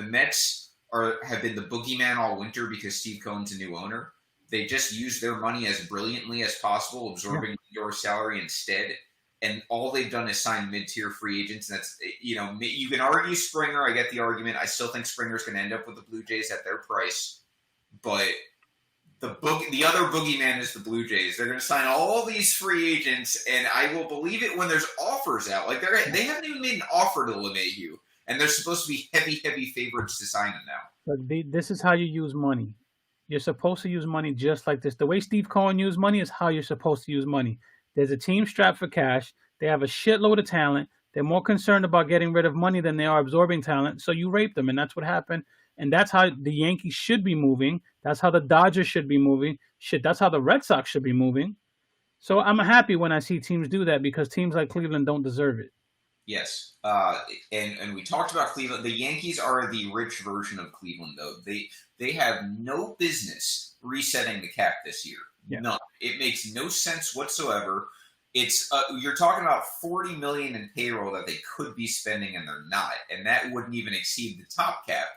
Mets have been the boogeyman all winter because Steve Cohen's a new owner. They just use their money as brilliantly as possible, absorbing your salary instead. And all they've done is sign mid-tier free agents. And that's, you can argue Springer. I get the argument. I still think Springer's going to end up with the Blue Jays at their price. But the other boogeyman is the Blue Jays. They're going to sign all these free agents, and I will believe it when there's offers out. Like they haven't even made an offer to LeMahieu, and they're supposed to be heavy, heavy favorites to sign him now. But this is how you use money. You're supposed to use money just like this. The way Steve Cohen used money is how you're supposed to use money. There's a team strapped for cash. They have a shitload of talent. They're more concerned about getting rid of money than they are absorbing talent. So you rape them, and that's what happened. And that's how the Yankees should be moving. That's how the Dodgers should be moving. That's how the Red Sox should be moving. So I'm happy when I see teams do that because teams like Cleveland don't deserve it. Yes. And we talked about Cleveland. The Yankees are the rich version of Cleveland, though. They have no business resetting the cap this year. Yeah. None. It makes no sense whatsoever. It's you're talking about $40 million in payroll that they could be spending and they're not, and that wouldn't even exceed the top cap.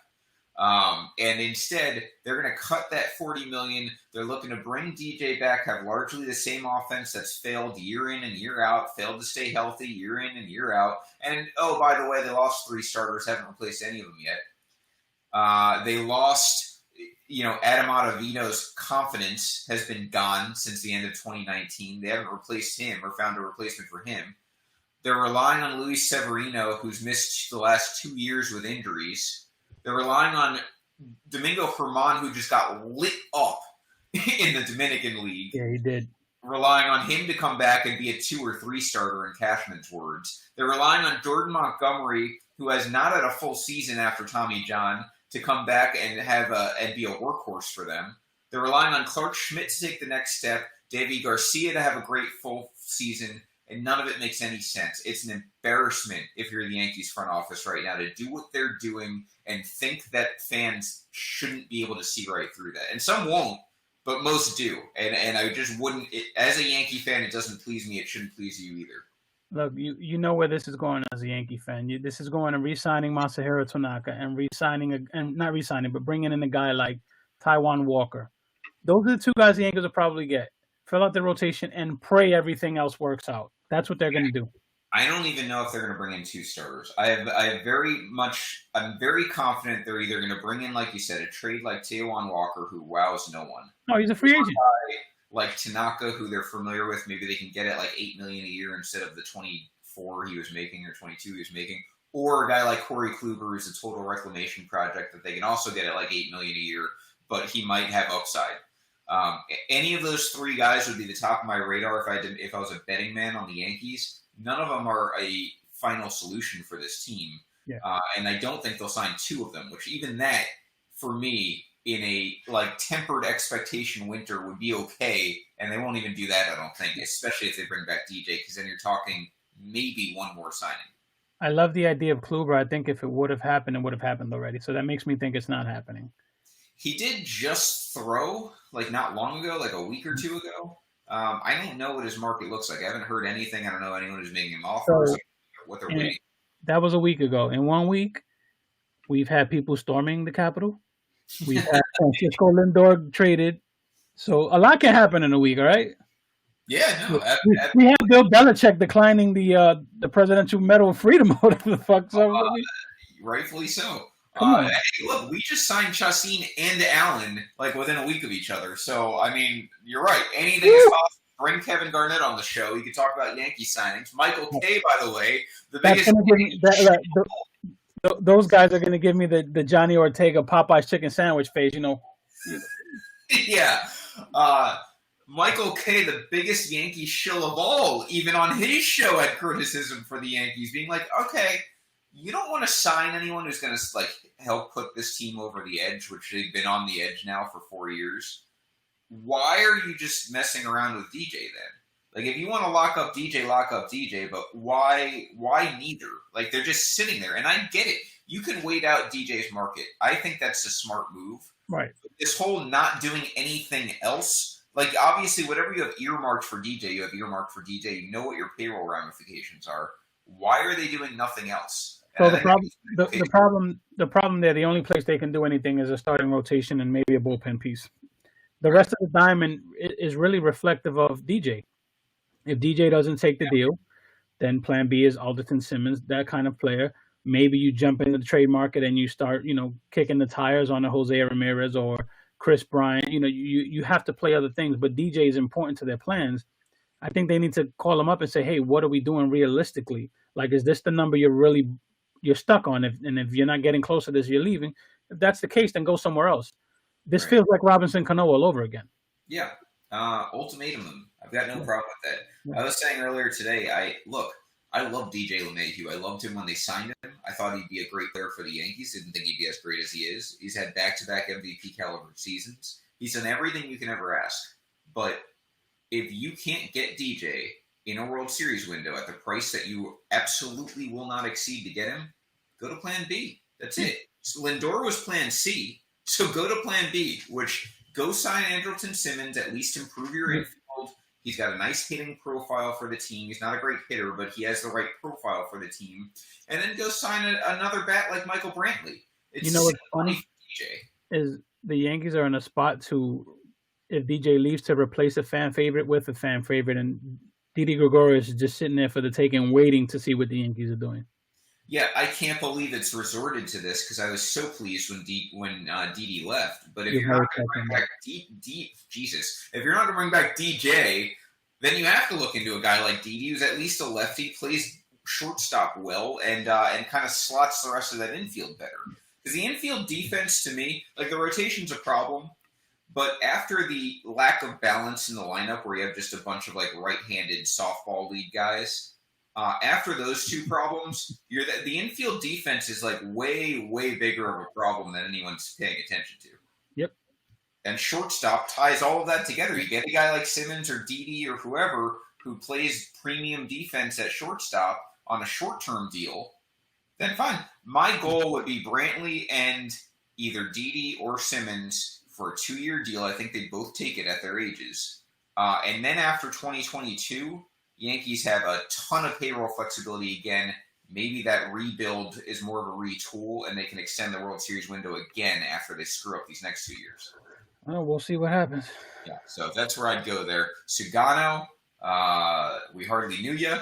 And instead, they're going to cut that $40 million. They're looking to bring DJ back, have largely the same offense that's failed year in and year out, failed to stay healthy year in and year out. And, oh, by the way, they lost 3 starters, haven't replaced any of them yet. They lost, Adam Ottavino's confidence has been gone since the end of 2019. They haven't replaced him or found a replacement for him. They're relying on Luis Severino, who's missed the last 2 years with injuries. They're relying on Domingo Germán, who just got lit up in the Dominican League, Yeah, he did. relying on him to come back and be a 2 or 3 starter in Cashman's words. They're relying on Jordan Montgomery, who has not had a full season after Tommy John, to come back and be a workhorse for them. They're relying on Clark Schmidt to take the next step, Davy Garcia to have a great full season, and none of it makes any sense. It's an embarrassment if you're the Yankees front office right now to do what they're doing and think that fans shouldn't be able to see right through that. And some won't, but most do. And I just wouldn't, as a Yankee fan, it doesn't please me. It shouldn't please you either. Look, you know where this is going as a Yankee fan. This is going to re-signing Masahiro Tanaka and not re-signing, but bringing in a guy like Taiwan Walker. Those are the two guys the Yankees will probably get. Fill out the rotation and pray everything else works out. That's what they're going to do. I don't even know if they're going to bring in 2 starters. I'm very confident they're either going to bring in, like you said, a trade like Taiwan Walker, who wows no one. Oh, he's a free agent. Like Tanaka, who they're familiar with, maybe they can get at like $8 million a year instead of the 24 he was making or 22 he was making. Or a guy like Corey Kluber, who's a total reclamation project that they can also get at like $8 million a year, but he might have upside. Any of those 3 guys would be the top of my radar if I was a betting man on the Yankees. None of them are a final solution for this team. Yeah. And I don't think they'll sign 2 of them, which even that, for me, in a like tempered expectation winter would be okay. And they won't even do that, I don't think, especially if they bring back DJ, because then you're talking maybe 1 more signing. I love the idea of Kluber. I think if it would have happened, it would have happened already. So that makes me think it's not happening. He did just throw, like not long ago, like a week or 2 ago. I don't know what his market looks like. I haven't heard anything. I don't know anyone who's making him offers, So, what they're waiting. That was a week ago. In 1 week, we've had people storming the Capitol. We've had Francisco Lindor traded. So a lot can happen in a week, all right? Yeah, no. We have Bill Belichick declining the Presidential Medal of Freedom, whatever the fuck. Rightfully so. Come on. Hey, look, we just signed Chacin and Allen like within a week of each other. So, I mean, you're right. Anything is possible. Bring Kevin Garnett on the show. You can talk about Yankee signings. Michael Kay, by the way, the biggest. Those guys are going to give me the Johnny Ortega Popeye's chicken sandwich face, you know. Yeah. Michael Kay, the biggest Yankee shill of all, even on his show had criticism for the Yankees, being like, okay, you don't want to sign anyone who's going to like help put this team over the edge, which they've been on the edge now for 4 years. Why are you just messing around with DJ then? Like, if you want to lock up DJ, but why neither? Like, they're just sitting there. And I get it. You can wait out DJ's market. I think that's a smart move. Right. But this whole not doing anything else, like, obviously, whatever you have earmarked for DJ, you have earmarked for DJ. You know what your payroll ramifications are. Why are they doing nothing else? So the problem there, the only place they can do anything is a starting rotation and maybe a bullpen piece. The rest of the diamond is really reflective of DJ. If DJ doesn't take the deal, then plan B is Alderton Simmons, that kind of player. Maybe you jump into the trade market and you start, kicking the tires on a Jose Ramirez or Chris Bryant. You have to play other things, but DJ is important to their plans. I think they need to call them up and say, hey, what are we doing realistically? Like, is this the number you're stuck on? And if you're not getting close to this, you're leaving. If that's the case, then go somewhere else. This feels like Robinson Cano all over again. Yeah. Ultimatum them. I've got no problem with that. Yeah. I was saying earlier today, I love DJ LeMahieu. I loved him when they signed him. I thought he'd be a great player for the Yankees. Didn't think he'd be as great as he is. He's had back-to-back MVP caliber seasons. He's done everything you can ever ask. But if you can't get DJ in a World Series window at the price that you absolutely will not exceed to get him, go to plan B. That's it. So Lindor was plan C, so go to plan B, which go sign Andrelton Simmons, at least improve your infield. He's got a nice hitting profile for the team. He's not a great hitter, but he has the right profile for the team. And then go sign another bat like Michael Brantley. It's what's funny DJ. Is the Yankees are in a spot to, if DJ leaves, to replace a fan favorite with a fan favorite, and Didi Gregorius is just sitting there for the taking, waiting to see what the Yankees are doing. Yeah, I can't believe it's resorted to this because I was so pleased when Didi left. But if you're not going to bring back Jesus, if you're not going to bring back DJ, then you have to look into a guy like Didi, who's at least a lefty, plays shortstop well, and kind of slots the rest of that infield better. Because the infield defense, to me, like the rotation's a problem, But after the lack of balance in the lineup, where you have just a bunch of like right-handed softball league guys, after those two problems, the infield defense is like way, way bigger of a problem than anyone's paying attention to. Yep. And shortstop ties all of that together. You get a guy like Simmons or Didi or whoever who plays premium defense at shortstop on a short-term deal, then fine. My goal would be Brantley and either Didi or Simmons for a 2-year deal. I think they'd both take it at their ages. And then after 2022, Yankees have a ton of payroll flexibility again. Maybe that rebuild is more of a retool, and they can extend the World Series window again after they screw up these next 2 years. Well, we'll see what happens. Yeah, so that's where I'd go there. Sugano, we hardly knew you.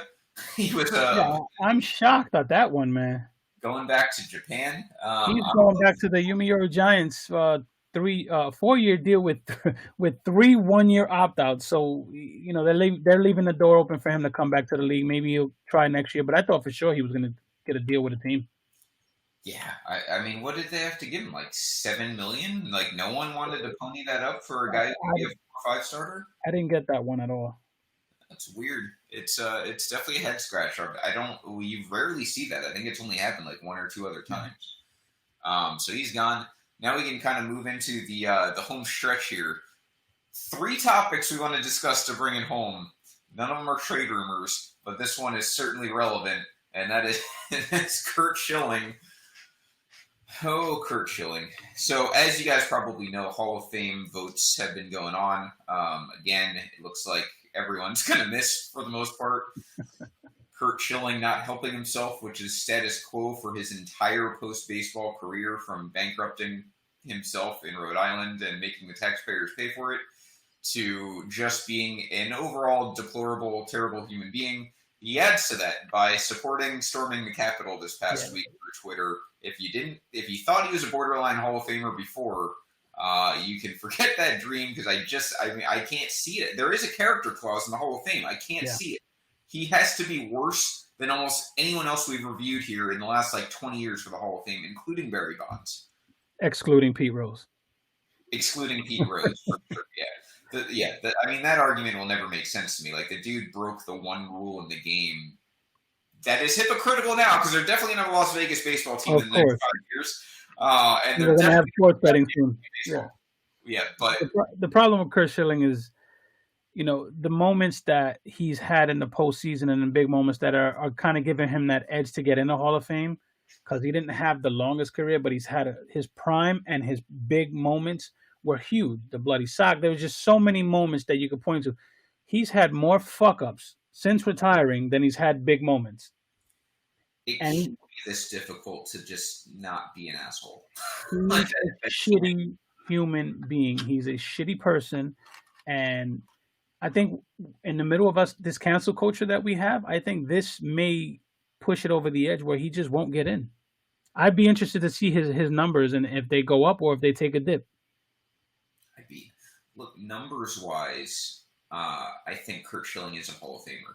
He was I'm shocked at that one, man. Going back to Japan. He's going back to the Yomiuri Giants 4-year deal with 3 1-year opt-outs. So they're leaving the door open for him to come back to the league. Maybe he'll try next year, but I thought for sure he was going to get a deal with a team. Yeah, I mean, what did they have to give him? Like $7 million? Like no one wanted to pony that up for a guy who could be a 4-5 starter. I didn't get that one at all. That's weird. It's definitely a head scratcher. You rarely see that. I think it's only happened like 1 or 2 other times. So he's gone. Now we can kind of move into the home stretch here. 3 topics we want to discuss to bring it home. None of them are trade rumors, but this one is certainly relevant, and that is Curt Schilling. Oh, Curt Schilling. So as you guys probably know, Hall of Fame votes have been going on. Again, it looks like everyone's going to miss for the most part. Curt Schilling not helping himself, which is status quo for his entire post-baseball career, from bankrupting himself in Rhode Island and making the taxpayers pay for it, to just being an overall deplorable, terrible human being. He adds to that by supporting storming the Capitol this past week for Twitter. If you thought he was a borderline Hall of Famer before, you can forget that dream, because I can't see it. There is a character clause in the Hall of Fame. I can't see it. He has to be worse than almost anyone else we've reviewed here in the last 20 years for the Hall of Fame, including Barry Bonds. Excluding Pete Rose. Excluding Pete Rose, for sure, yeah. That argument will never make sense to me. Like, the dude broke the one rule in the game that is hypocritical now, because they're definitely going to have a Las Vegas baseball team in the next 5 years. And they're going to have sports betting soon. Yeah, but the problem with Curt Schilling is, the moments that he's had in the postseason and the big moments that are kind of giving him that edge to get in the Hall of Fame, because he didn't have the longest career, but he's had his prime, and his big moments were huge. The bloody sock. There was just so many moments that you could point to. He's had more fuck-ups since retiring than he's had big moments. It can't be this difficult to just not be an asshole. He's a shitty human being. He's a shitty person, and I think in the middle of this cancel culture that we have, I think this may push it over the edge where he just won't get in. I'd be interested to see his numbers, and if they go up or if they take a dip. Look, numbers-wise, I think Curt Schilling is a Hall of Famer.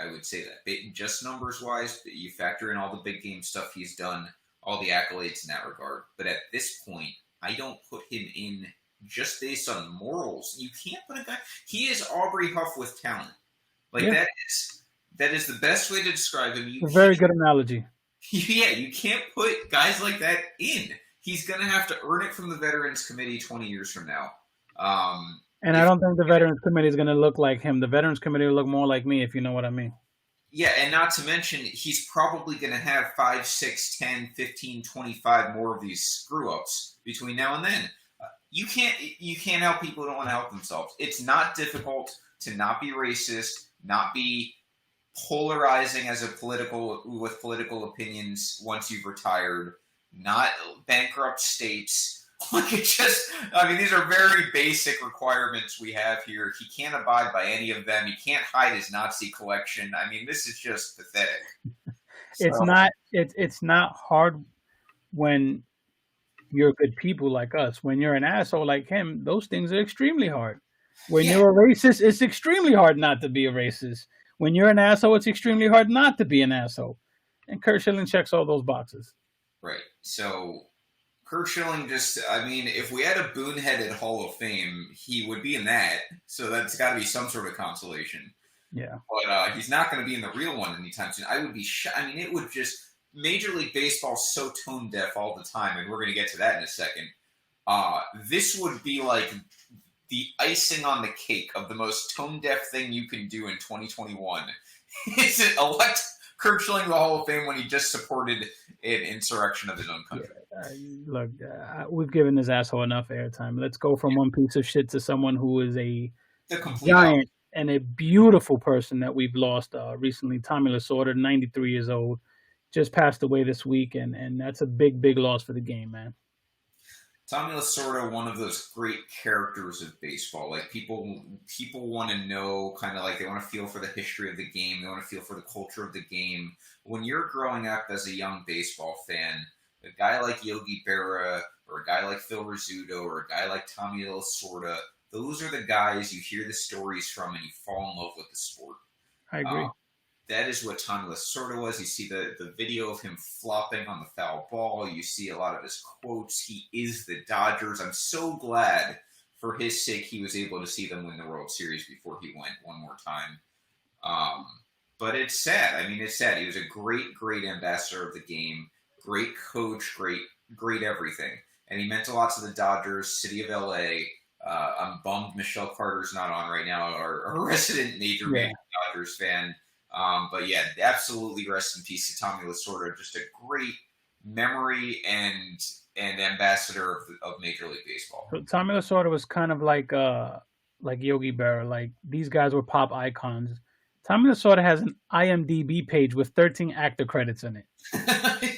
I would say that. Just numbers-wise, you factor in all the big game stuff he's done, all the accolades in that regard. But at this point, I don't put him in just based on morals. You can't put a guy... He is Aubrey Huff with talent. That is the best way to describe him. A very good analogy. Yeah, you can't put guys like that in. He's going to have to earn it from the Veterans Committee 20 years from now. And I don't think the Veterans Committee is going to look like him. The Veterans Committee will look more like me, if you know what I mean. Yeah, and not to mention, he's probably going to have 5, 6, 10, 15, 25 more of these screw-ups between now and then. You can't help people who don't want to help themselves. It's not difficult to not be racist, not be polarizing with political opinions once you've retired, not bankrupt states. These are very basic requirements we have here. He can't abide by any of them. He can't hide his Nazi collection. This is just pathetic. It's not hard when you're good people like us. When you're an asshole like him, those things are extremely hard. When you're a racist, it's extremely hard not to be a racist. When you're an asshole, it's extremely hard not to be an asshole. And Curt Schilling checks all those boxes. Right. So Kurt Schilling just, I mean, if we had a boonheaded Hall of Fame, he would be in that. So that's got to be some sort of consolation. Yeah. But he's not going to be in the real one anytime soon. I would be I mean, it would just. Major League Baseball's so tone deaf all the time, and we're going to get to that in a second. This would be like the icing on the cake of the most tone deaf thing you can do in 2021. Is it elect Kurt Schilling to the Hall of Fame when he just supported an insurrection of his own country? Look, we've given this asshole enough airtime. Let's go from one piece of shit to someone who is a The complete giant and a beautiful person that we've lost recently. Tommy Lasorda, 93 years old, just passed away this week, and that's a big, big loss for the game, man. Tommy Lasorda, one of those great characters of baseball. Like people want to know, kind of like they want to feel for the history of the game. They want to feel for the culture of the game. When you're growing up as a young baseball fan, a guy like Yogi Berra or a guy like Phil Rizzuto or a guy like Tommy Lasorda, those are the guys you hear the stories from and you fall in love with the sport. I agree. That is what Tommy Lasorda was. You see the video of him flopping on the foul ball. You see a lot of his quotes. He is the Dodgers. I'm so glad for his sake he was able to see them win the World Series before he went one more time. But it's sad. I mean, it's sad. He was a great, great ambassador of the game, great coach, great everything. And he meant a lot to the Dodgers, city of LA. I'm bummed Michelle Carter's not on right now, our resident major Dodgers fan. But yeah, absolutely rest in peace to Tommy Lasorda. Just a great memory and ambassador of Major League Baseball. So Tommy Lasorda was kind of like Yogi Berra. Like these guys were pop icons. Tommy Lasorda has an IMDb page with 13 actor credits in it.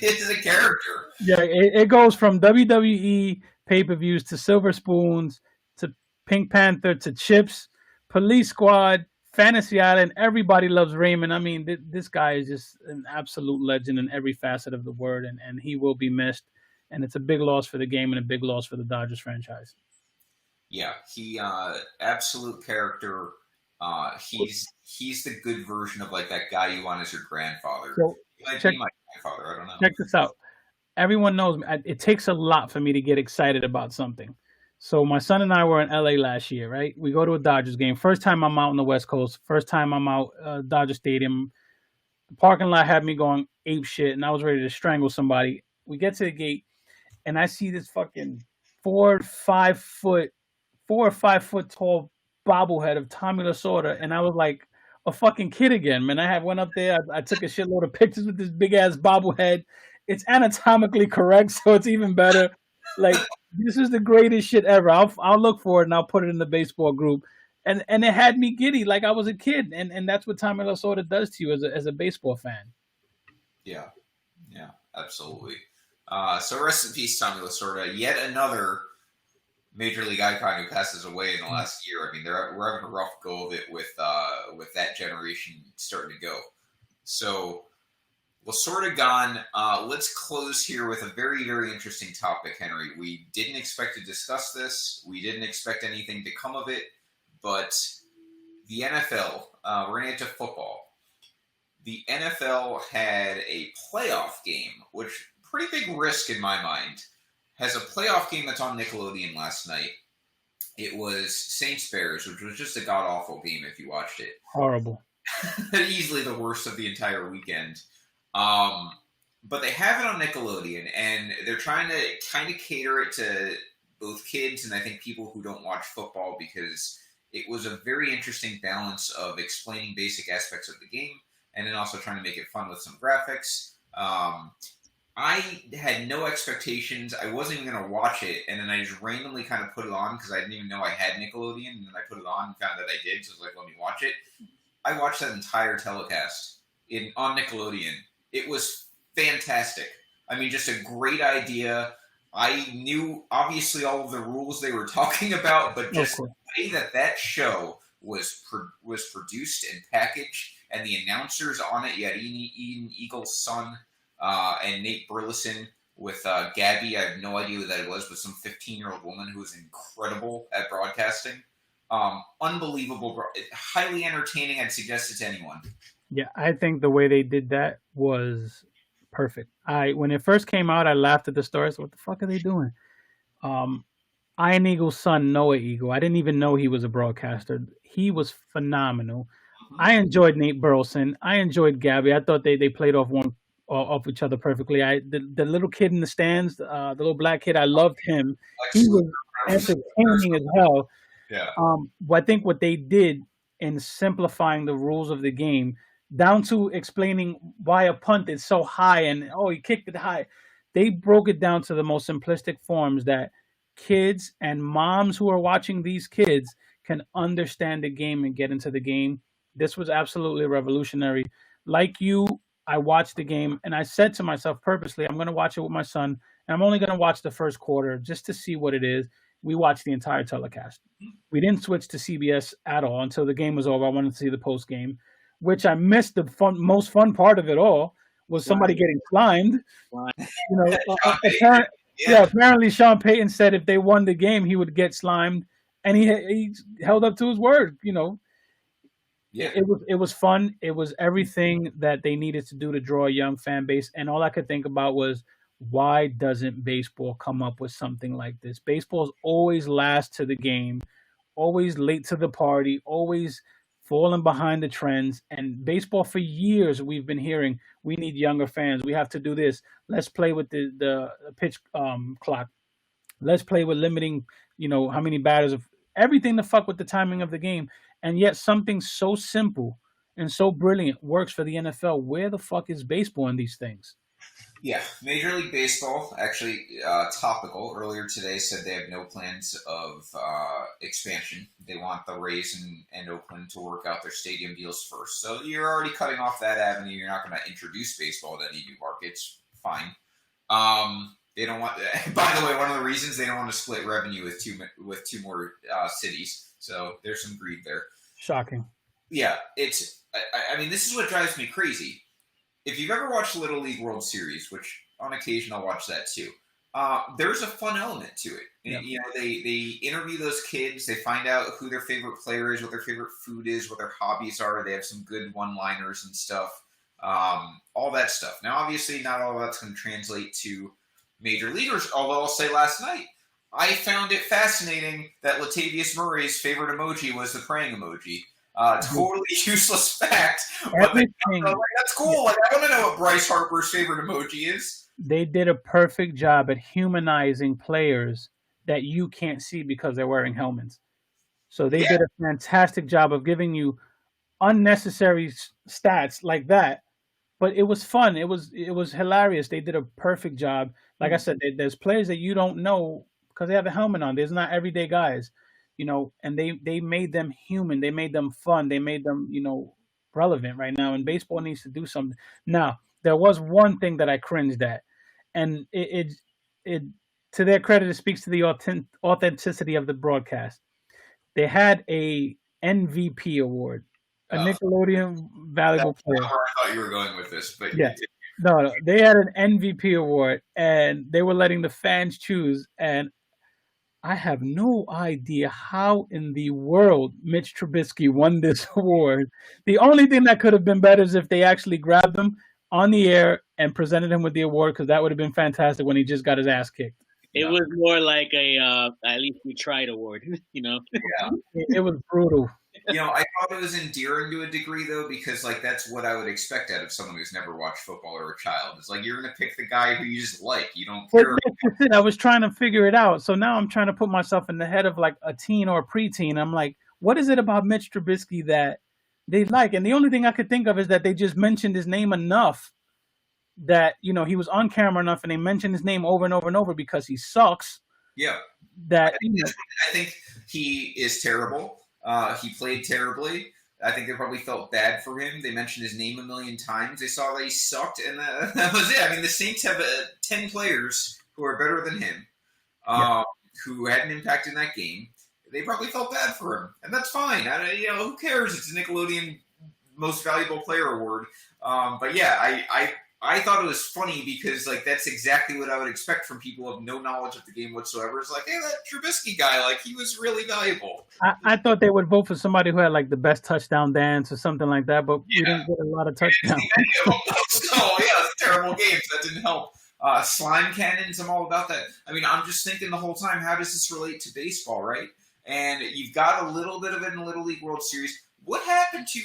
It's a character. Yeah, it goes from WWE pay-per-views to Silver Spoons to Pink Panther to Chips, Police Squad, Fantasy Island. Everybody loves Raymond. I mean, this guy is just an absolute legend in every facet of the word, and he will be missed. And it's a big loss for the game and a big loss for the Dodgers franchise. Yeah, he absolute character. He's the good version of like that guy you want as your grandfather. So He might check, be my grandfather. I don't know. check this out. Everyone knows it takes a lot for me to get excited about something. So my son and I were in LA last year, right? We go to a Dodgers game. First time I'm out on the West Coast. First time I'm out Dodger Stadium. The parking lot had me going ape shit, and I was ready to strangle somebody. We get to the gate, and I see this fucking 4 or 5 foot tall bobblehead of Tommy Lasorda, and I was like a fucking kid again, man. I went up there. I took a shitload of pictures with this big ass bobblehead. It's anatomically correct, so it's even better. Like this is the greatest shit ever. I'll look for it and I'll put it in the baseball group. And it had me giddy like I was a kid, and that's what Tommy Lasorda does to you as a baseball fan. Yeah, absolutely. So rest in peace, Tommy Lasorda. Yet another major league icon who passes away in the last year. I mean, we're having a rough go of it with that generation starting to go. So Lasorda gone. Let's close here with a very, very interesting topic, Henry. We didn't expect to discuss this. We didn't expect anything to come of it. But the NFL, we're going to get to football. The NFL had a playoff game, which pretty big risk in my mind, has a playoff game that's on Nickelodeon last night. It was Saints-Bears, which was just a god-awful game if you watched it. Horrible. Easily the worst of the entire weekend. But they have it on Nickelodeon, and they're trying to kind of cater it to both kids and I think people who don't watch football because it was a very interesting balance of explaining basic aspects of the game and then also trying to make it fun with some graphics. I had no expectations. I wasn't even going to watch it, and then I just randomly kind of put it on because I didn't even know I had Nickelodeon, and then I put it on and found that I did, so I was like, let me watch it. I watched that entire telecast on Nickelodeon. It was fantastic. I mean, just a great idea. I knew, obviously, all of the rules they were talking about, but just the way that show was produced and packaged, and the announcers on it, you had Ian Eagle's son and Nate Burleson with Gabby. I have no idea who that was, but some 15-year-old woman who was incredible at broadcasting. Unbelievable. Highly entertaining. I'd suggest it to anyone. Yeah, I think the way they did that was perfect. When it first came out, I laughed at the story. So what the fuck are they doing? Um, Iron Eagle's son, Noah Eagle. I didn't even know he was a broadcaster. He was phenomenal. I enjoyed Nate Burleson. I enjoyed Gabby. I thought they played off each other perfectly. The little kid in the stands, the little black kid, I loved him. He Lex was entertaining as hell. Yeah. I think what they did in simplifying the rules of the game, down to explaining why a punt is so high and he kicked it high, they broke it down to the most simplistic forms that kids and moms who are watching these kids can understand the game and get into the game. This was absolutely revolutionary. Like you, I watched the game and I said to myself purposely, I'm going to watch it with my son and I'm only going to watch the first quarter just to see what it is. We watched the entire telecast. We didn't switch to CBS at all until the game was over. I wanted to see the post game, which I missed. The most fun part of it all was somebody getting slimed. Apparently Sean Payton said if they won the game, he would get slimed, and he held up to his word. It was fun. It was everything that they needed to do to draw a young fan base. And all I could think about was, why doesn't baseball come up with something like this? Baseball's always last to the game, always late to the party, always falling behind the trends. And baseball, for years, we've been hearing, we need younger fans. We have to do this. Let's play with the pitch clock. Let's play with limiting, how many batters of everything to fuck with the timing of the game. And yet something so simple and so brilliant works for the NFL. Where the fuck is baseball in these things? Yeah, Major League Baseball, actually topical, earlier today said they have no plans of expansion. They want the Rays and Oakland to work out their stadium deals first. So you're already cutting off that avenue. You're not going to introduce baseball to any new markets. Fine. They don't want. By the way, one of the reasons they don't want to split revenue with two more cities. So there's some greed there. Shocking. Yeah, it's. I mean, this is what drives me crazy. If you've ever watched Little League World Series, which on occasion I'll watch that too, there's a fun element to it. Yeah. They interview those kids. They find out who their favorite player is, what their favorite food is, what their hobbies are. They have some good one-liners and stuff. All that stuff. Now, obviously, not all that's going to translate to major leaguers, although I'll say last night, I found it fascinating that Latavius Murray's favorite emoji was the praying emoji. Totally useless fact, but that's cool. Like, I want to know what Bryce Harper's favorite emoji is. They did a perfect job at humanizing players that you can't see because they're wearing helmets. So they did a fantastic job of giving you unnecessary stats like that, but it was fun. It was hilarious. They did a perfect job. Like I said, there's players that you don't know because they have a helmet on. There's not everyday guys. And they made them human. They made them fun. They made them, relevant right now. And baseball needs to do something. Now, there was one thing that I cringed at, and it to their credit, it speaks to the authenticity of the broadcast. They had a MVP award, a Nickelodeon Valuable Player. That's where I thought you were going with this, but yeah. No, they had an MVP award, and they were letting the fans choose. And I have no idea how in the world Mitch Trubisky won this award. The only thing that could have been better is if they actually grabbed him on the air and presented him with the award, because that would have been fantastic when he just got his ass kicked. It was more like a at least we tried award, Yeah. It was brutal. I thought it was endearing to a degree, though, because that's what I would expect out of someone who's never watched football or a child. It's like, you're going to pick the guy who you just like. You don't care. I was trying to figure it out. So now I'm trying to put myself in the head of like a teen or a preteen. I'm like, what is it about Mitch Trubisky that they like? And the only thing I could think of is that they just mentioned his name enough that, he was on camera enough, and they mentioned his name over and over and over because he sucks. Yeah. That I think he is terrible. He played terribly. I think they probably felt bad for him. They mentioned his name a million times. They saw that he sucked, and that was it. I mean, the Saints have 10 players who are better than him, who had an impact in that game. They probably felt bad for him, and that's fine. Who cares? It's a Nickelodeon Most Valuable Player award. But yeah, I thought it was funny because like that's exactly what I would expect from people who have no knowledge of the game whatsoever. It's like, hey, that Trubisky guy, like he was really valuable. I thought they would vote for somebody who had like the best touchdown dance or something like that, but we didn't get a lot of touchdowns. So yeah, terrible games. That didn't help. Slime cannons, I'm all about that. I mean, I'm just thinking the whole time, how does this relate to baseball, right? And you've got a little bit of it in the Little League World Series. What happened to,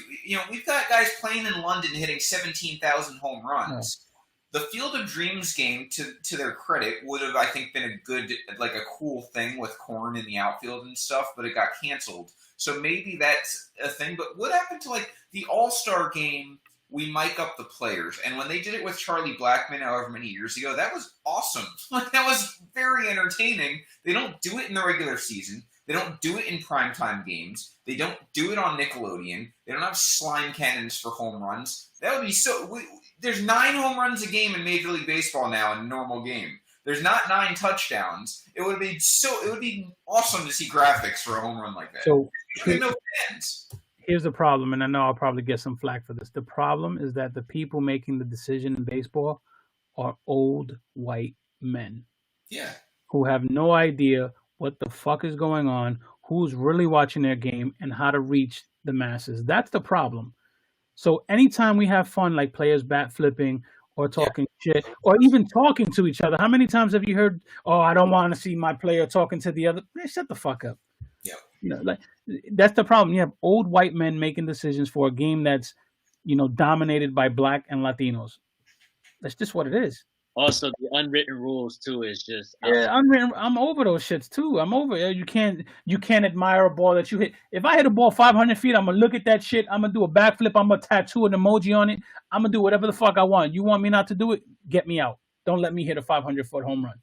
we've got guys playing in London hitting 17,000 home runs. The Field of Dreams game, to their credit, would have, I think, been a good, like a cool thing with corn in the outfield and stuff, but it got canceled. So maybe that's a thing. But what happened to, like, the All-Star game? We mic up the players. And when they did it with Charlie Blackmon however many years ago, that was awesome. Like, that was very entertaining. They don't do it in the regular season. They don't do it in primetime games. They don't do it on Nickelodeon. They don't have slime cannons for home runs. That would be so... There's 9 home runs a game in Major League Baseball now in a normal game. There's not 9 touchdowns. It would be awesome to see graphics for a home run like that. So no fans. Here's the problem, and I know I'll probably get some flack for this. The problem is that the people making the decision in baseball are old white men. Yeah. Who have no idea what the fuck is going on, who's really watching their game, and how to reach the masses. That's the problem. So anytime we have fun, like players bat flipping or talking shit, or even talking to each other, how many times have you heard, oh, I don't want to see my player talking to the other? Man, shut the fuck up. Yeah. Like that's the problem. You have old white men making decisions for a game that's, dominated by Black and Latinos. That's just what it is. Also, the unwritten rules too is just unwritten. I'm over those shits too. I'm over it. You can't admire a ball that you hit. If I hit a ball 500 feet, I'm gonna look at that shit. I'm gonna do a backflip. I'm gonna tattoo an emoji on it. I'm gonna do whatever the fuck I want. You want me not to do it? Get me out. Don't let me hit a 500-foot home run.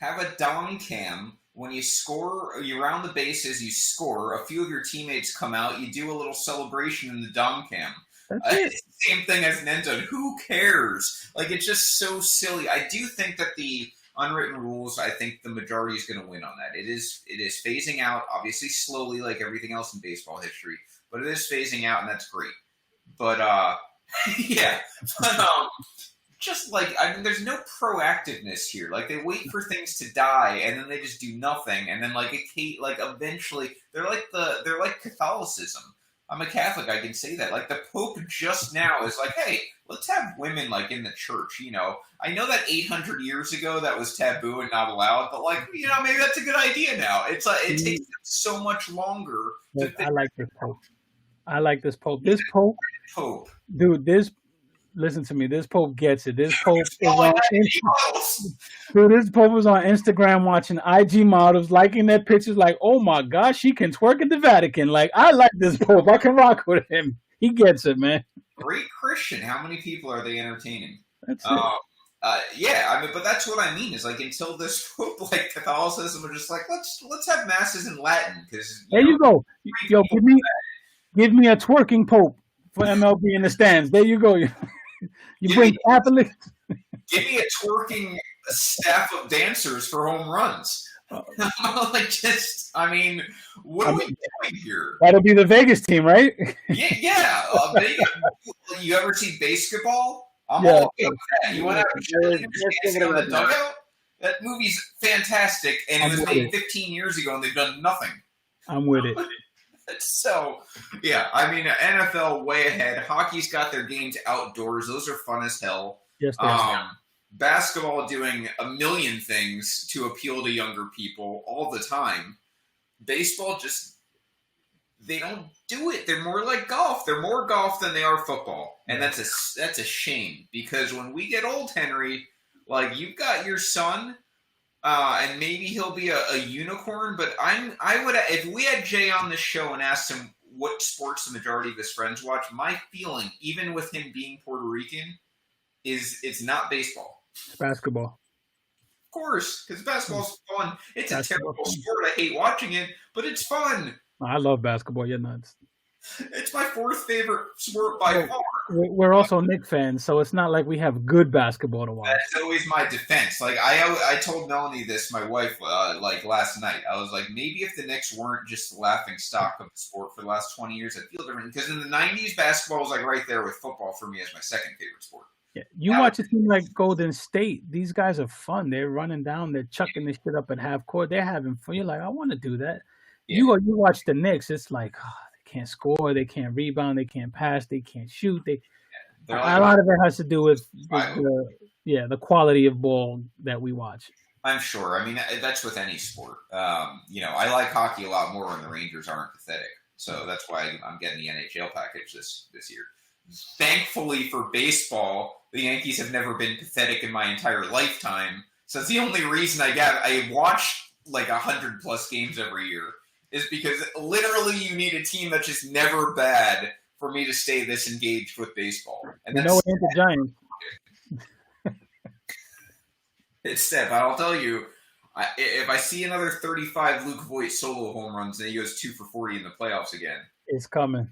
Have a dong cam. When you score, you round the bases, you score. A few of your teammates come out. You do a little celebration in the dong cam. It's the same thing as an end zone. Who cares? Like, it's just so silly. I do think that the unwritten rules, I think the majority is going to win on that. It is phasing out, obviously slowly, like everything else in baseball history, but it is phasing out, and that's great. But, yeah. But, just like, I mean, there's no proactiveness here. Like, they wait for things to die, and then they just do nothing, and then, like, eventually, they're like Catholicism. I'm a Catholic, I can say that. Like, the Pope just now is like, hey, let's have women, like, in the church, I know that 800 years ago that was taboo and not allowed, but, like, maybe that's a good idea now. It's like, it takes so much longer. I like this Pope. This Pope. Dude, listen to me. This Pope gets it. This Pope this Pope was on Instagram watching IG models, liking their pictures like, oh my gosh, she can twerk at the Vatican. Like, I like this Pope. I can rock with him. He gets it, man. Great Christian. How many people are they entertaining? That's it. Yeah, I mean, but that's what I mean is like until this Pope, like Catholicism, are just like let's have masses in Latin because there you go. Yo, give me a twerking Pope for MLB in the stands. There you go. You bring Catholics. Give me a twerking staff of dancers for home runs. What are we doing here? That'll be the Vegas team, right? Yeah. You ever see basketball? I'm all okay with that. You want to have dancing on the dugout? That movie's fantastic, and it was made 15 years ago, and they've done nothing. I'm with it. So, yeah, I mean, NFL way ahead. Hockey's got their games outdoors. Those are fun as hell. Yes, they are. Basketball doing a million things to appeal to younger people all the time. Baseball they don't do it. They're more like golf. They're more golf than they are football. And that's a shame because when we get old, Henry, like you've got your son, and maybe he'll be a unicorn, but I would if we had Jay on this show and asked him what sports the majority of his friends watch, my feeling, even with him being Puerto Rican, is it's not baseball. It's basketball. Of course, because basketball's fun. It's a terrible sport. I hate watching it, but it's fun. I love basketball. You're nuts. It's my 4th favorite sport by far. We're also Knicks fans, so it's not like we have good basketball to watch. That's always my defense. Like I told Melanie this, my wife, like last night. I was like, maybe if the Knicks weren't just the laughing stock of the sport for the last 20 years, I'd feel different. Because in the 90s, basketball was like right there with football for me as my second favorite sport. Yeah. You watch a team like Golden State, these guys are fun. They're running down, they're chucking this shit up at half court. They're having fun. You're like, I want to do that. Yeah. You watch the Knicks, it's like, they can't score, they can't rebound, they can't pass, they can't shoot. A lot of it has to do with the quality of ball that we watch. I'm sure. I mean, that's with any sport. I like hockey a lot more when the Rangers aren't pathetic. So that's why I'm getting the NHL package this year. Thankfully for baseball, the Yankees have never been pathetic in my entire lifetime. So it's the only reason I watch like 100+ games every year is because literally you need a team that's just never bad for me to stay this engaged with baseball. And it ain't the Giants. It's sad, but I'll tell you, if I see another 35 Luke Voit solo home runs and he goes 2 for 40 in the playoffs again, it's coming.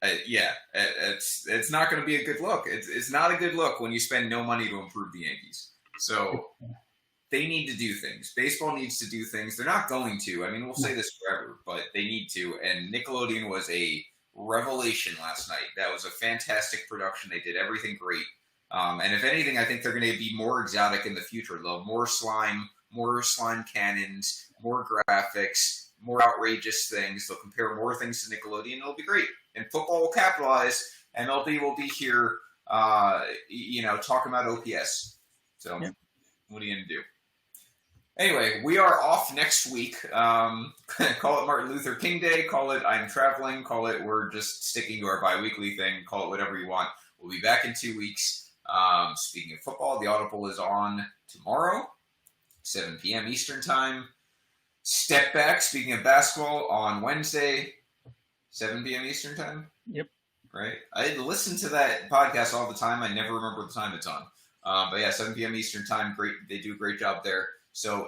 It's not going to be a good look. It's not a good look when you spend no money to improve the Yankees. So they need to do things. Baseball needs to do things. They're not going to. I mean, we'll say this forever, but they need to. And Nickelodeon was a revelation last night. That was a fantastic production. They did everything great. And if anything, I think they're going to be more exotic in the future. They'll have more slime cannons, more graphics, more outrageous things. They'll compare more things to Nickelodeon. It'll be great. And football will capitalize. MLB will be here, talking about OPS. So What are you going to do? Anyway, we are off next week. Call it Martin Luther King Day. Call it I'm traveling. Call it we're just sticking to our bi-weekly thing. Call it whatever you want. We'll be back in 2 weeks. Speaking of football, the Audible is on tomorrow, 7 p.m. Eastern Time. Step Back, speaking of basketball, on Wednesday, 7 p.m. Eastern Time. Yep. Right? I listen to that podcast all the time. I never remember the time it's on. But yeah, 7 p.m. Eastern Time. Great. They do a great job there. So